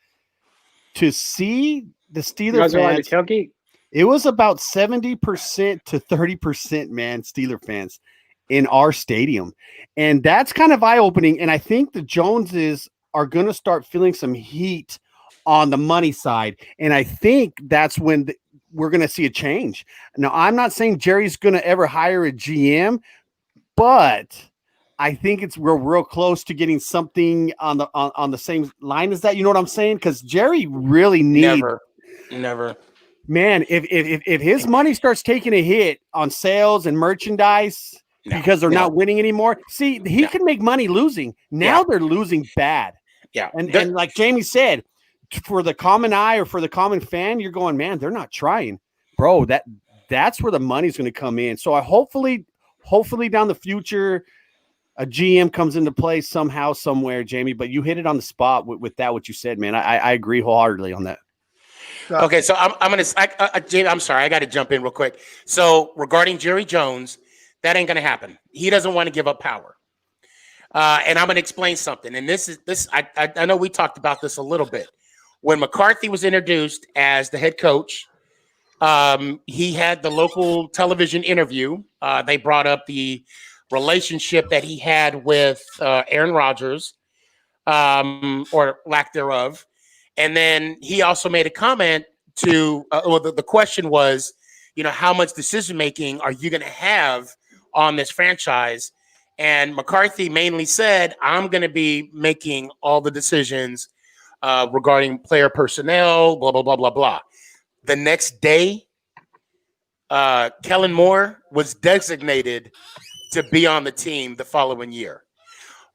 to see the Steelers fans, tailgate? It was about 70% to 30%, man, Steeler fans in our stadium. And that's kind of eye-opening. And I think the Joneses are going to start feeling some heat on the money side. And I think that's when we're going to see a change. Now, I'm not saying Jerry's going to ever hire a GM, but I think we're real close to getting something on the same line as that. You know what I'm saying? Because Jerry really needs never. Man, if his money starts taking a hit on sales and merchandise because they're not winning anymore, see, he can make money losing. Now they're losing bad. Yeah. And like Jamie said, for the common eye or for the common fan, you're going, man, they're not trying. Bro, that's where the money's going to come in. So I hopefully down the future, a GM comes into play somehow, somewhere, Jamie. But you hit it on the spot with that, what you said, man. I agree wholeheartedly on that. Okay, so Jamie, I'm sorry, I got to jump in real quick. So regarding Jerry Jones, that ain't going to happen. He doesn't want to give up power. And I'm going to explain something. And I know we talked about this a little bit. When McCarthy was introduced as the head coach, he had the local television interview. They brought up the relationship that he had with Aaron Rodgers, or lack thereof. And then he also made a comment to, the question was, how much decision-making are you going to have on this franchise? And McCarthy mainly said, I'm going to be making all the decisions regarding player personnel, blah, blah, blah, blah, blah. The next day, Kellen Moore was designated to be on the team the following year.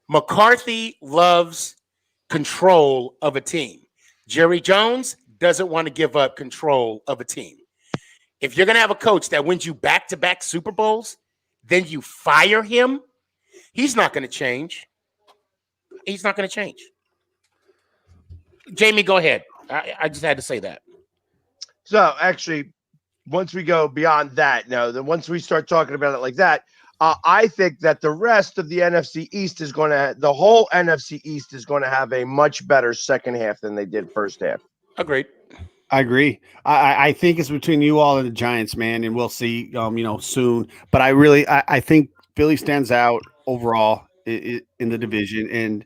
McCarthy loves control of a team. Jerry Jones doesn't want to give up control of a team. If you're going to have a coach that wins you back-to-back Super Bowls, then you fire him, he's not going to change. He's not going to change. Jamie, go ahead. I just had to say that. So, actually, once we go beyond that, then once we start talking about it like that, I think that the rest of the NFC East the whole NFC East is going to have a much better second half than they did first half. Agreed. I agree. I think it's between you all and the Giants, man, and we'll see, soon. But I think Philly stands out overall, in the division, and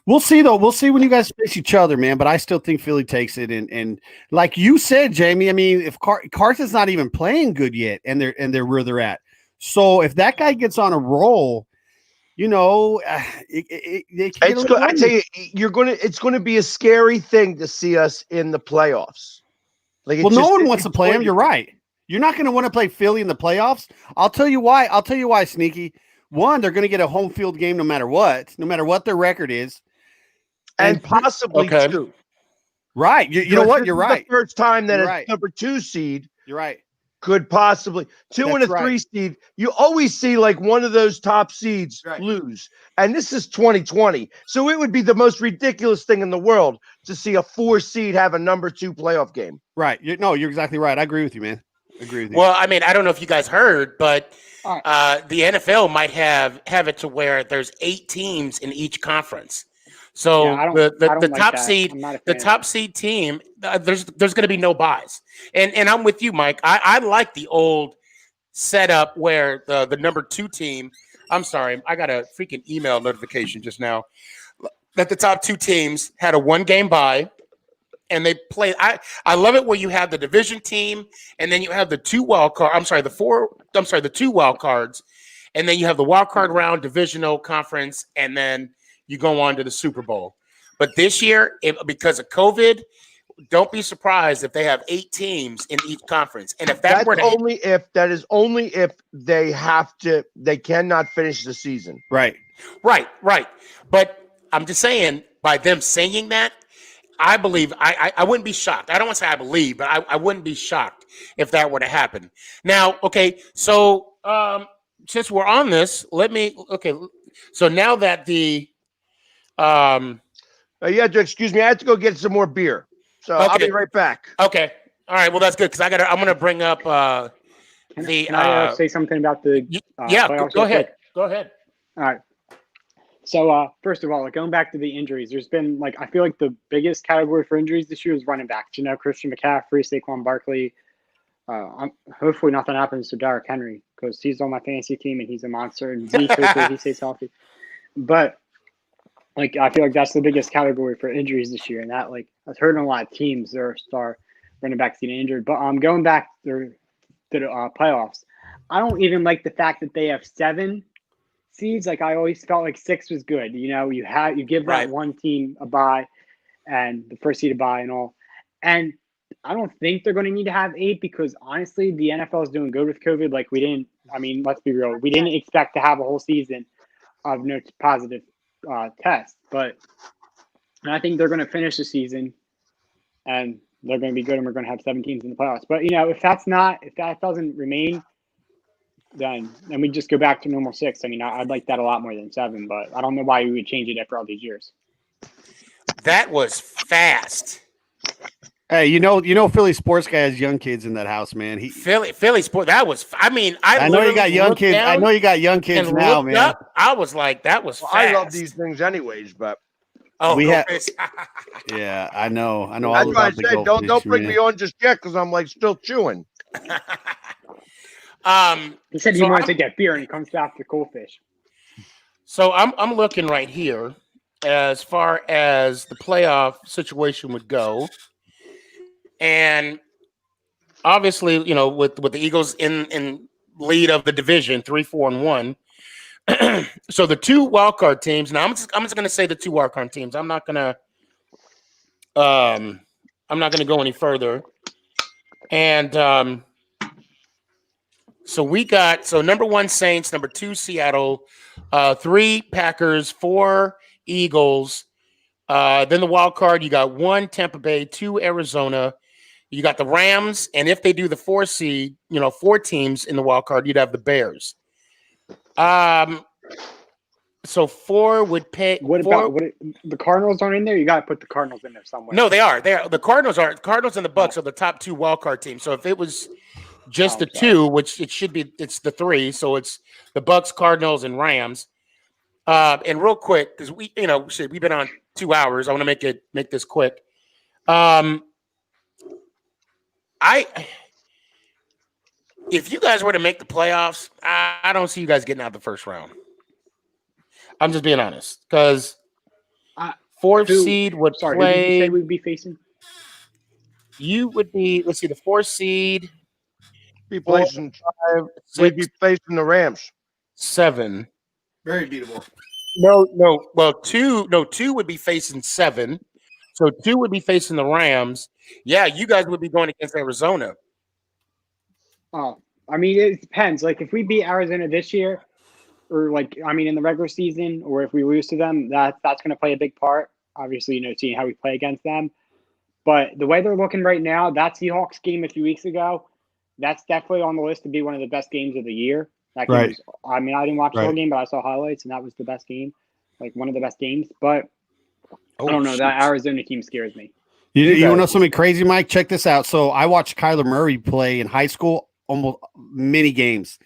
we'll see though. We'll see when you guys face each other, man. But I still think Philly takes it, and like you said, Jamie. I mean, if Carson's not even playing good yet, and they're where they're at, so if that guy gets on a roll, you know, I tell you, it's going to be a scary thing to see us in the playoffs. Like, well, no one wants to play him. You're right. You're not going to want to play Philly in the playoffs. I'll tell you why. Sneaky. One, they're going to get a home field game no matter what their record is, and possibly two. Right. You know what? You're right. The first time that a number 2 seed. You're right. Could possibly 2 and a 3 seed. You always see like one of those top seeds lose. And this is 2020. So it would be the most ridiculous thing in the world to see a 4 seed have a number 2 playoff game. Right. You're exactly right. I agree with you, man. Well, I mean, I don't know if you guys heard, but the NFL might have it to where there's 8 teams in each conference. So the top seed team, there's going to be no buys. And I'm with you, Mike. I like the old setup where the number 2 team. I'm sorry, I got a freaking email notification just now that the top 2 teams had a 1-game bye. And they play. I love it where you have the division team, and then you have the 2 wild card. The 2 wild cards, and then you have the wild card round, divisional, conference, and then you go on to the Super Bowl. But this year, because of COVID, don't be surprised if they have 8 teams in each conference. And if that is only if they cannot finish the season. Right. But I'm just saying, by them saying that, I believe I wouldn't be shocked. I don't want to say I believe, but I wouldn't be shocked if that were to happen. Now, okay, so since we're on this, so now that the you have to excuse me, I have to go get some more beer. So I'll be right back. Okay. All right. Well, that's good because I'm gonna bring up Can I say something about the go ahead. Go ahead. All right. So first of all, going back to the injuries, there's been I feel like the biggest category for injuries this year is running backs. Christian McCaffrey, Saquon Barkley. Hopefully nothing happens to Derrick Henry because he's on my fantasy team and he's a monster. And Zeke, hopefully he stays healthy. But I feel like that's the biggest category for injuries this year, and that I've heard in a lot of teams their star running backs getting injured. But going back to the playoffs, I don't even like the fact that they have 7 seeds. I always felt like 6 was good. You give that one team a bye and the first seed a bye and all. And I don't think they're going to need to have 8 because honestly, the NFL is doing good with COVID. Let's be real. We didn't expect to have a whole season of no positive tests, but I think they're going to finish the season and they're going to be good and we're going to have 7 teams in the playoffs. But if that doesn't remain, then we just go back to normal 6. I'd like that a lot more than 7, but I don't know why we would change it after all these years. That was fast. Hey, Philly sports guy has young kids in that house, man. Philly sport. That was. I know you got young kids. I know you got young kids now, man. Up, I was like, that was fast. I love these things, anyways, but yeah, I know. That's why I said don't bring me on just yet because I'm still chewing. He said he wanted to get beer and he comes back to Coldfish. So I'm looking right here as far as the playoff situation would go. And obviously, with the Eagles in lead of the division, 3-4-1. So the 2 wildcard teams. Now I'm just going to say the 2 wildcard teams. I'm not going to go any further. And so we got number 1 Saints, number 2 Seattle, 3 Packers, 4 Eagles. Then the wild card, you got 1 Tampa Bay, 2 Arizona. You got the Rams, and if they do the 4 seed, 4 teams in the wild card, you'd have the Bears. So 4 would pay. The Cardinals aren't in there? You got to put the Cardinals in there somewhere. No, they are. The Cardinals are. Cardinals and the Bucks are the top 2 wild card teams. So if it was just the 2, which it should be, it's the 3. So it's the Bucks, Cardinals, and Rams. And real quick, because we've been on 2 hours. I want to make this quick. If you guys were to make the playoffs, I don't see you guys getting out the first round. I'm just being honest because fourth seed would Who did you play. say we'd be facing? You would be. Let's see, the fourth seed. We'd be 4, facing 5, 6, the Rams. 7. Very beatable. No. Well, two would be facing 7. So 2 would be facing the Rams. Yeah, you guys would be going against Arizona. Oh, I mean, it depends. Like, if we beat Arizona this year, or in the regular season, or if we lose to them, that's going to play a big part. Obviously, seeing how we play against them. But the way they're looking right now, that Seahawks game a few weeks ago, that's definitely on the list to be one of the best games of the year. That game was, I didn't watch the whole game, but I saw highlights, and that was the best game, like one of the best games. But I don't know. That Arizona team scares me. You want to know something crazy, Mike? Check this out. So I watched Kyler Murray play in high school, almost many games.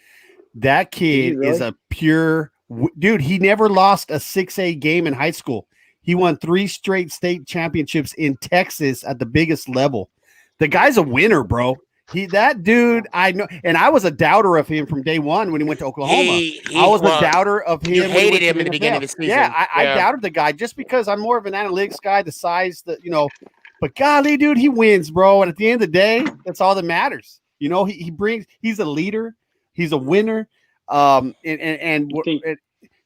That kid is a pure dude. He never lost a 6A game in high school. He won 3 straight state championships in Texas at the biggest level. The guy's a winner, bro. That dude, I know, and I was a doubter of him from day one when he went to Oklahoma. I was a doubter of him. You hated him in the beginning of the season. Yeah, I doubted the guy just because I'm more of an analytics guy, the size, But golly, dude, he wins, bro. And at the end of the day, that's all that matters. He's a leader. He's a winner.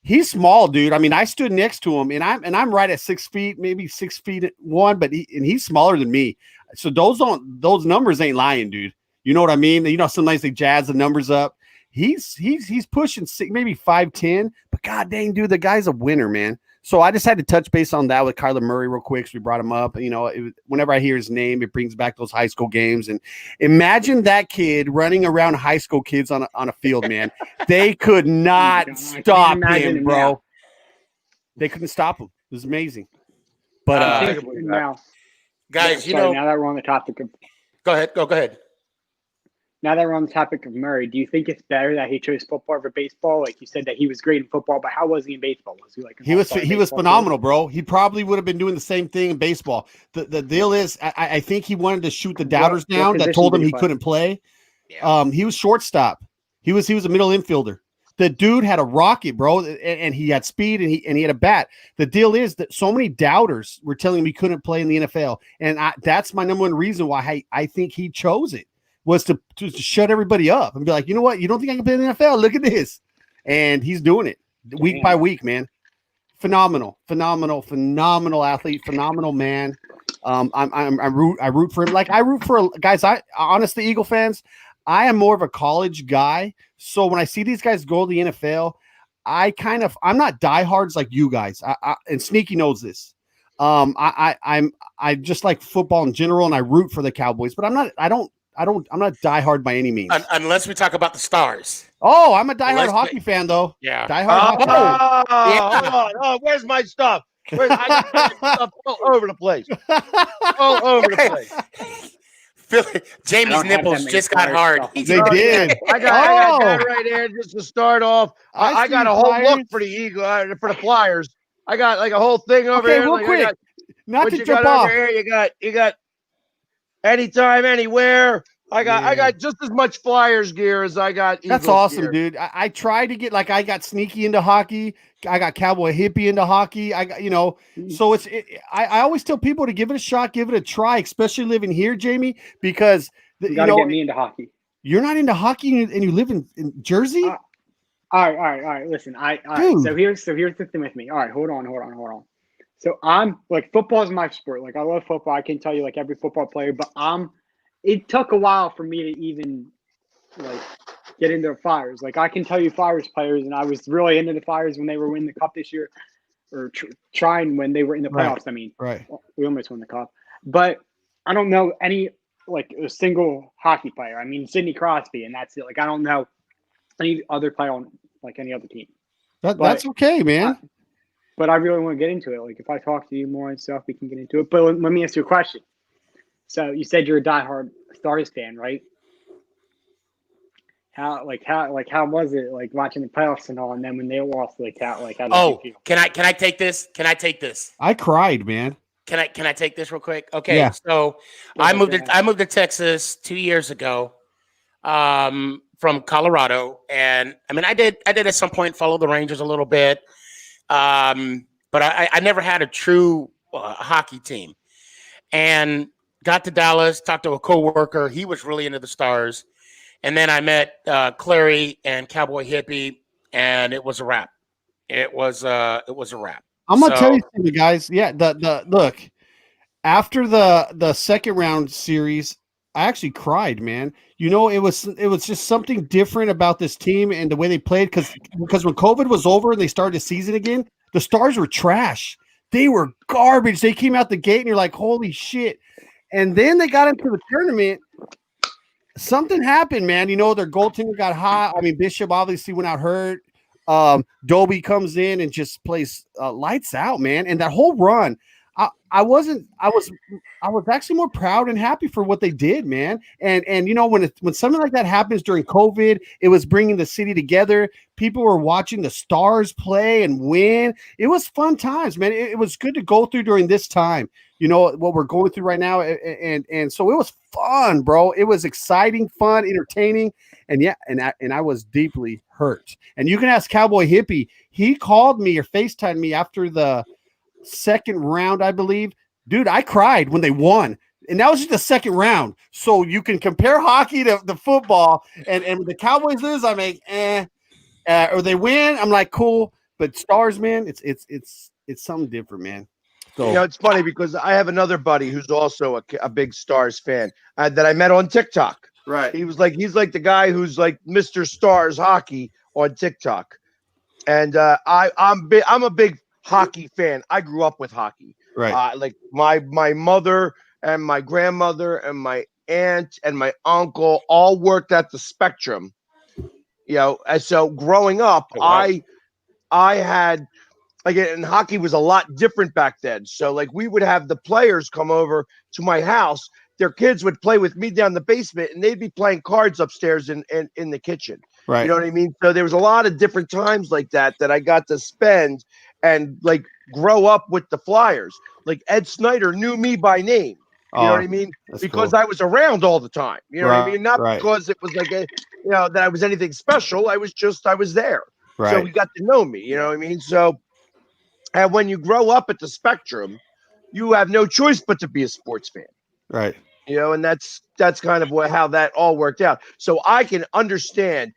He's small, dude. I mean, I stood next to him, and I'm right at 6 feet, maybe 6'1", but he's smaller than me. So those numbers ain't lying, dude. You know what I mean? Sometimes they jazz the numbers up. He's pushing maybe 5'10", but god dang, dude, the guy's a winner, man. So I just had to touch base on that with Kyler Murray real quick. So we brought him up. Whenever I hear his name, it brings back those high school games. And imagine that kid running around high school kids on a field, man. They could not stop him, bro. They couldn't stop him. It was amazing. But guys, now that we're on the topic of, go ahead. Now that we're on the topic of Murray, do you think it's better that he chose football over baseball? Like you said that he was great in football, but how was he in baseball? Was he like he was phenomenal, bro. He probably would have been doing the same thing in baseball. The deal is, I think he wanted to shoot the doubters down that told him he couldn't play. Yeah. He was shortstop. He was a middle infielder. The dude had a rocket, bro, and he had speed and he had a bat. The deal is that so many doubters were telling him he couldn't play in the NFL, and that's my number one reason why I think he chose it. Was to shut everybody up and be like, you know what? You don't think I can play in the NFL? Look at this. And he's doing it week by week, man. Phenomenal athlete, phenomenal man. I root for him. Like I root for guys. Honestly, Eagle fans, I am more of a college guy. So when I see these guys go to the NFL, I'm not diehards like you guys. And Sneaky knows this. I just like football in general, and I root for the Cowboys, but I'm not diehard by any means. Unless we talk about the Stars. Oh, I'm a diehard hockey fan, though. Yeah. Diehard hockey. Hold on. Oh, where's my stuff? I got my stuff all over the place. All over the place. Jamie's nipples just got hard. They did. I got that right there just to start off. I got a whole look for the Eagle, for the Flyers. I got like a whole thing over here. Real quick. Not to jump off. Here, you got anytime, anywhere. I got just as much Flyers gear as I got Eagles That's awesome, gear. dude. I try to get I got Sneaky into hockey. I got Cowboy Hippie into hockey. I got so I always tell people to give it a shot, give it a try, especially living here, Jamie, because you gotta get me into hockey. You're not into hockey and you live in Jersey? All right. Listen, so here's the thing with me. All right, hold on. So I'm like, football is my sport. Like I love football. I can tell you like every football player, but it took a while for me to even like get into the Flyers. Like I can tell you Flyers players, and I was really into the Flyers when they were winning the cup this year, or trying when they were in the playoffs. Right. We almost won the cup, but I don't know any like a single hockey player. I mean, Sidney Crosby, and that's it. Like I don't know any other player on like any other team. That's okay, man. But I really want to get into it. Like if I talk to you more and stuff, we can get into it. But let me ask you a question. So you said you're a diehard Stars fan, right? How was it like watching the playoffs and all, and then when they lost, how did you feel? Can I take this? I cried, man. Can I take this real quick? Okay, yeah. So I moved to Texas 2 years ago, from Colorado, and I mean I did at some point follow the Rangers a little bit. But I never had a true hockey team. And got to Dallas, talked to a coworker. He was really into the Stars. And then I met Clary and Cowboy Hippie, and it was a wrap. It was a wrap. I'm gonna tell you something, guys. Yeah, the look after the second round series, I actually cried, man. You know, it was just something different about this team and the way they played because when COVID was over and they started the season again, the Stars were trash. They were garbage. They came out the gate and you're like, holy shit. And then they got into the tournament. Something happened, man. You know, their goaltender got hot. I mean, Bishop obviously went out hurt. Dobie comes in and just plays lights out, man. And that whole run, I was actually more proud and happy for what they did, man. And you know, when something like that happens during COVID, it was bringing the city together. People were watching the Stars play and win. It was fun times, man. It was good to go through during this time. You know what we're going through right now, and so it was fun, bro. It was exciting, fun, entertaining, and yeah, and I was deeply hurt. And you can ask Cowboy Hippie. He called me or FaceTimed me after the second round, I believe. Dude, I cried when they won. And that was just the second round. So you can compare hockey to the football. And when the Cowboys lose, I'm like, or they win, I'm like, cool. But Stars, man, it's something different, man. So, you know, it's funny because I have another buddy who's also a big Stars fan that I met on TikTok. right. He's like the guy who's like Mr. Stars hockey on TikTok. And I'm a big hockey fan. I grew up with hockey. Right. Like my mother and my grandmother and my aunt and my uncle all worked at the Spectrum. You know, and so growing up, Oh, wow. I had like, and hockey was a lot different back then. So like we would have the players come over to my house. Their kids would play with me down the basement, and they'd be playing cards upstairs in the kitchen. Right. You know what I mean? So there was a lot of different times like that I got to spend and like grow up with the Flyers. Like Ed Snyder knew me by name. You know what I mean? Because cool. I was around all the time. You know what I mean? Not right. because it was like that I was anything special. I was there. Right. So he got to know me. You know what I mean? So, and when you grow up at the Spectrum, you have no choice but to be a sports fan. Right. You know, and that's kind of how that all worked out. So I can understand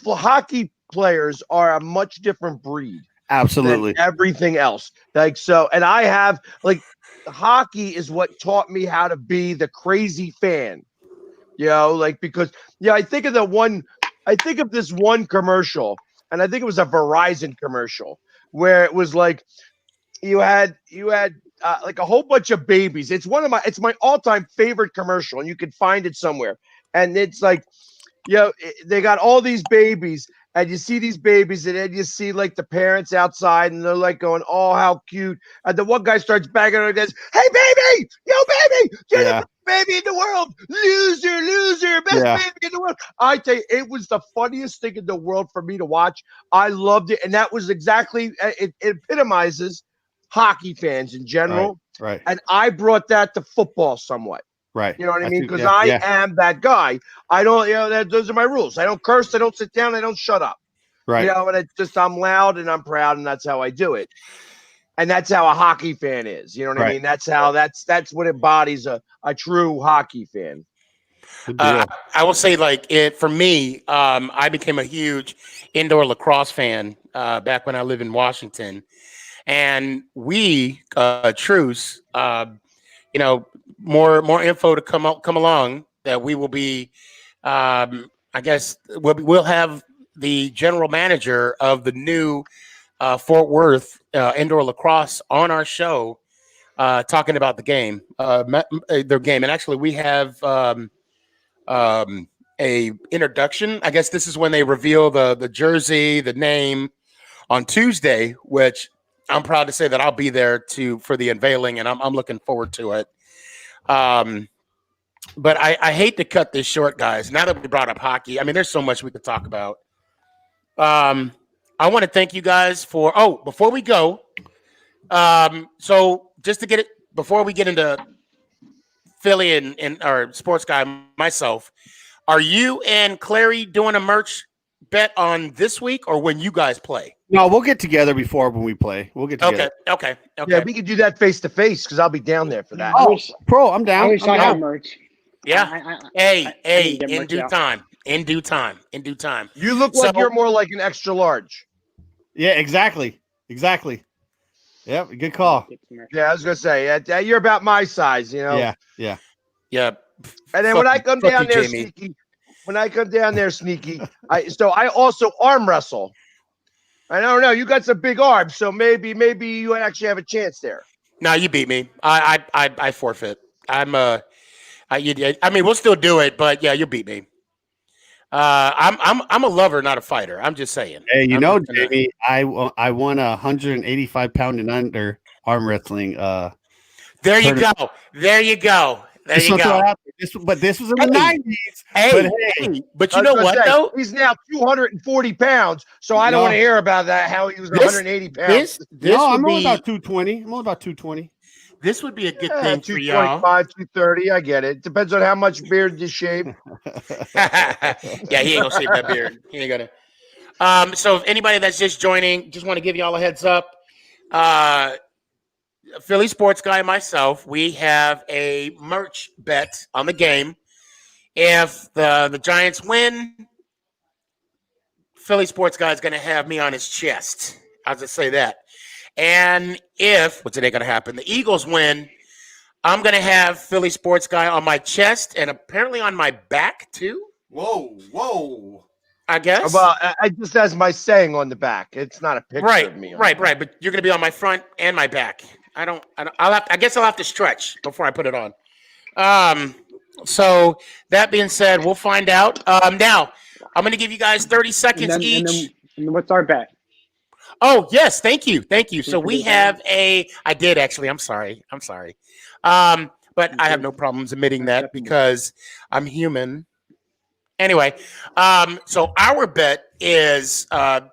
hockey players are a much different breed. Absolutely. Than everything else. Like, so, and I have like hockey is what taught me how to be the crazy fan, you know, like, because I think of this one commercial, and I think it was a Verizon commercial where it was like, you had like a whole bunch of babies. It's my all-time favorite commercial, and you can find it somewhere. And it's like, they got all these babies, and you see these babies, and then you see like the parents outside, and they're like going, "Oh, how cute!" And the one guy starts banging on and goes, "Hey, baby, yo, baby, you're the best baby in the world, loser, best baby in the world." I tell you, it was the funniest thing in the world for me to watch. I loved it, and that was exactly it epitomizes hockey fans in general. Right. And I brought that to football somewhat. Right. You know what I mean? Because I am that guy. I don't, those are my rules. I don't curse. I don't sit down. I don't shut up. Right. You know, and it's just, I'm loud and I'm proud, and that's how I do it. And that's how a hockey fan is. You know what I mean? That's how, that's what embodies a true hockey fan. I will say, like, for me, I became a huge indoor lacrosse fan back when I lived in Washington. And we, Truce, more info to come along that we will be, I guess we'll have the general manager of the new Fort Worth indoor lacrosse on our show talking about the game, their game. And actually we have a introduction. I guess this is when they reveal the jersey, the name on Tuesday, which I'm proud to say that I'll be there for the unveiling, and I'm looking forward to it. But I hate to cut this short, guys. Now that we brought up hockey, I mean, there's so much we could talk about. I want to thank you guys before we go. So just to get it, before we get into Philly and our sports guy, myself, are you and Clary doing a merch bet on this week or when you guys play? No, we'll get together before when we play. We'll get together. Okay. Yeah, we could do that face to face because I'll be down there for that. Oh, bro, I'm down. I wish I'm I had down. merch. Yeah. I Hey, need to get in merch due out. time. In due time. You look like So- you're more like an extra large. Yeah, exactly. Yep, good call. Get some merch. Yeah, I was gonna say you're about my size, you know. Yeah. Yeah. And then Fuck- when I come fuck down you, there Jamie. sneaky, I also arm wrestle. I don't know. You got some big arms, so maybe you actually have a chance there. No, you beat me. I forfeit. I mean, we'll still do it, but yeah, you beat me. I'm a lover, not a fighter. I'm just saying. Hey, I'm not gonna- Jamie, I won a 185 pound and under arm wrestling. There you tournament. go. There you go. Just You to throw go. it out there. This was in the Hey. 90s. Hey, but I you was know gonna what say, though? He's now 240 pounds, so I don't No. want to hear about that. How he was This- 180 pounds. This No, would I'm only be about 220. I'm only about 220. this would be a good thing for y'all. 225, 230. I get it. Depends on how much beard you shave. Yeah, he ain't gonna shave that beard. He ain't gonna. So if anybody that's just joining, just want to give y'all a heads up. Philly Sports Guy and myself, we have a merch bet on the game. If the Giants win, Philly Sports Guy is going to have me on his chest. I'll just say that. And if, what's today going to happen? The Eagles win, I'm going to have Philly Sports Guy on my chest and apparently on my back too, Whoa. I guess. Well, I just has my saying on the back. It's not a picture of me. Right. But you're going to be on my front and my back. I guess I'll have to stretch before I put it on. So that being said, we'll find out. Now I'm going to give you guys 30 seconds each. And then what's our bet? Oh, yes. Thank you. So we have I did actually. I'm sorry. But I have no problems admitting that because I'm human. Anyway, so our bet is a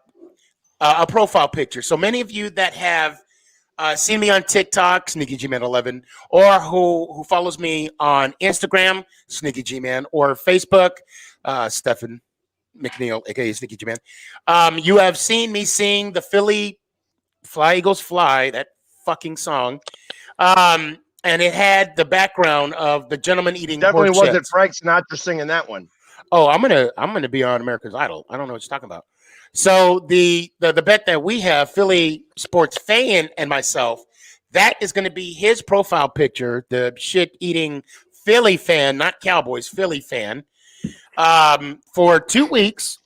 profile picture. So many of you that have seen me on TikTok, Sneaky G-Man 11, or who follows me on Instagram, Sneaky G-Man, or Facebook, Stephen McNeil, aka Sneaky G-Man. You have seen me sing the Philly Fly Eagles Fly, that fucking song. And it had the background of the gentleman eating Definitely pork wasn't chips. Frank Sinatra singing that one. Oh, I'm gonna be on America's Idol. I don't know what you're talking about. So the bet that we have, Philly Sports Fan and myself, that is going to be his profile picture. The shit eating Philly fan, not Cowboys, Philly fan, for 2 weeks.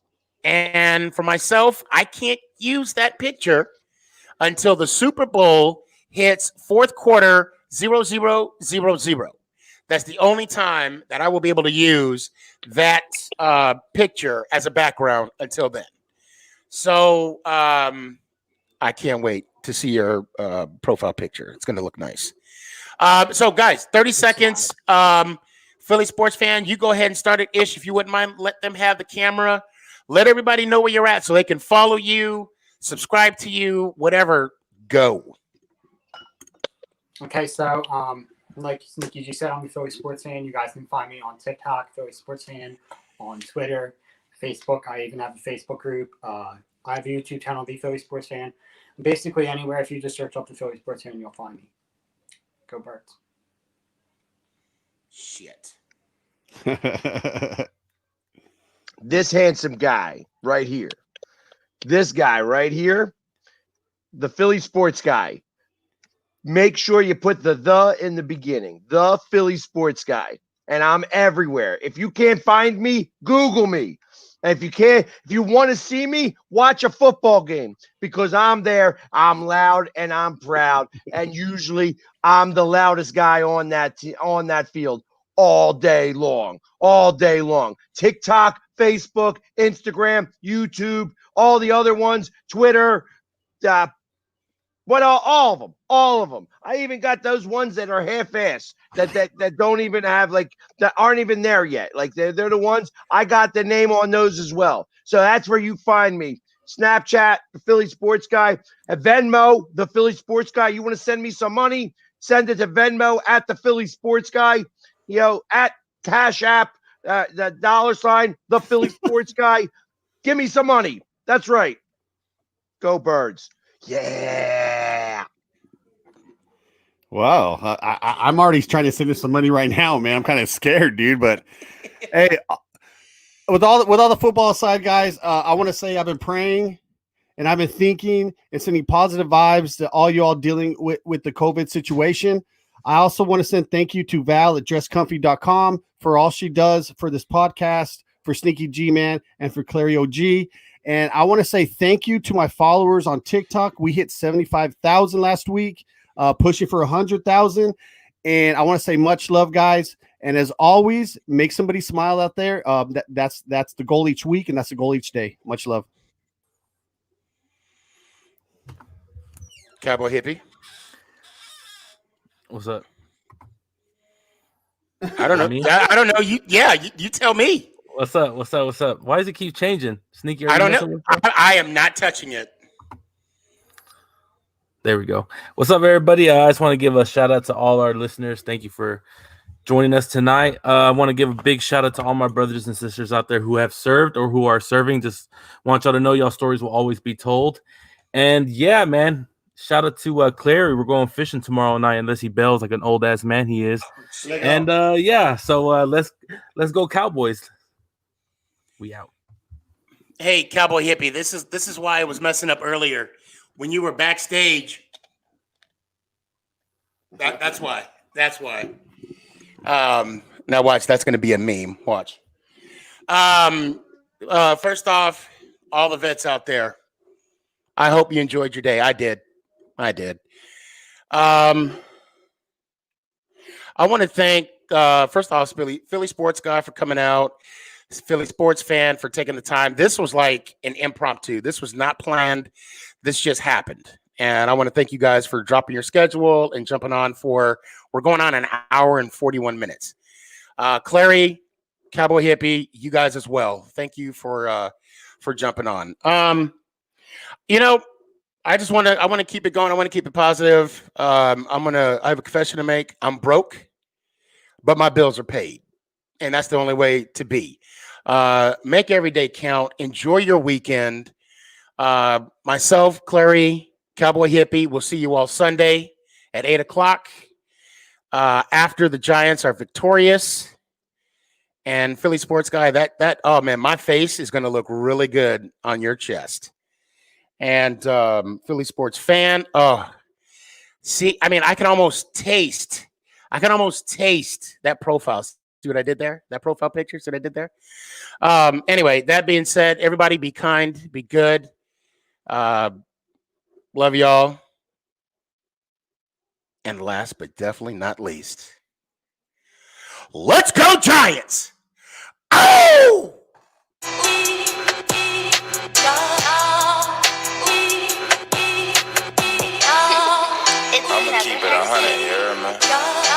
And for myself, I can't use that picture until the Super Bowl hits fourth quarter 0-0-0-0. That's the only time that I will be able to use that picture as a background until then. So I can't wait to see your profile picture. It's going to look nice. So, guys, 30 seconds. Philly Sports Fan, you go ahead and start it, Ish, if you wouldn't mind. Let them have the camera. Let everybody know where you're at so they can follow you, subscribe to you, whatever. Go. Okay, so like Sneaky G said, I'm a Philly Sports Fan. You guys can find me on TikTok, Philly Sports Fan, on Twitter, Facebook. I even have a Facebook group. I have a YouTube channel, The Philly Sports Fan. Basically, anywhere, if you just search up the Philly Sports Fan, you'll find me. Go Birds. Shit. This handsome guy right here. This guy right here, the Philly Sports Guy. Make sure you put the in the beginning. The Philly Sports Guy. And I'm everywhere. If you can't find me, Google me. And if you want to see me, watch a football game because I'm there. I'm loud and I'm proud. And usually I'm the loudest guy on that field all day long. TikTok, Facebook, Instagram, YouTube, all the other ones, Twitter, all of them. I even got those ones that are half-assed that don't even have that aren't even there yet. Like they're the ones I got the name on those as well. So that's where you find me. Snapchat, the Philly Sports Guy, at Venmo, the Philly Sports Guy. You want to send me some money? Send it to Venmo at the Philly Sports Guy. At Cash App, the $, the Philly Sports Guy. Give me some money. That's right. Go Birds. Yeah. Wow, I'm already trying to send us some money right now, man. I'm kind of scared, dude. But hey, with all the football aside, guys, I want to say I've been praying and I've been thinking and sending positive vibes to all you all dealing with the COVID situation. I also want to send thank you to Val at dresscomfy.com for all she does for this podcast, for Sneaky G Man, and for Clary OG. And I want to say thank you to my followers on TikTok. We hit 75,000 last week, pushing for 100,000. And I want to say much love, guys. And as always, make somebody smile out there. That's the goal each week, and that's the goal each day. Much love. Cowboy Hippie. What's up? I don't know. I don't know. You tell me. What's up? Why does it keep changing? Sneaky. I don't know. I am not touching it. There we go. What's up, everybody? I just want to give a shout out to all our listeners. Thank you for joining us tonight. I want to give a big shout out to all my brothers and sisters out there who have served or who are serving. Just want y'all to know y'all stories will always be told. And yeah, man, shout out to Clary. We're going fishing tomorrow night, unless he bails like an old ass man he is. And yeah, so let's go Cowboys. We out. Hey, Cowboy Hippie, this is why I was messing up earlier when you were backstage. That's why. Now watch. That's going to be a meme. Watch. First off, all the vets out there, I hope you enjoyed your day. I did. I want to thank first off Philly Sports Guy for coming out. Philly Sports Fan for taking the time. This was like an impromptu. This was not planned. This just happened. And I want to thank you guys for dropping your schedule and jumping on we're going on an hour and 41 minutes. Clary, Cowboy Hippie, you guys as well. Thank you for jumping on. I want to keep it going. I want to keep it positive. I have a confession to make. I'm broke, but my bills are paid. And that's the only way to be. Make every day count. Enjoy your weekend. Myself, Clary, Cowboy Hippie, we'll see you all Sunday at 8:00 after the Giants are victorious. And Philly Sports Guy, oh man, my face is going to look really good on your chest. And Philly Sports Fan, see, I mean, I can almost taste that profile. See what I did there? That profile picture, see what I did there? Anyway, that being said, everybody be kind, be good. Love y'all. And last but definitely not least, let's go Giants! Oh! I'ma keep it 100 here, man.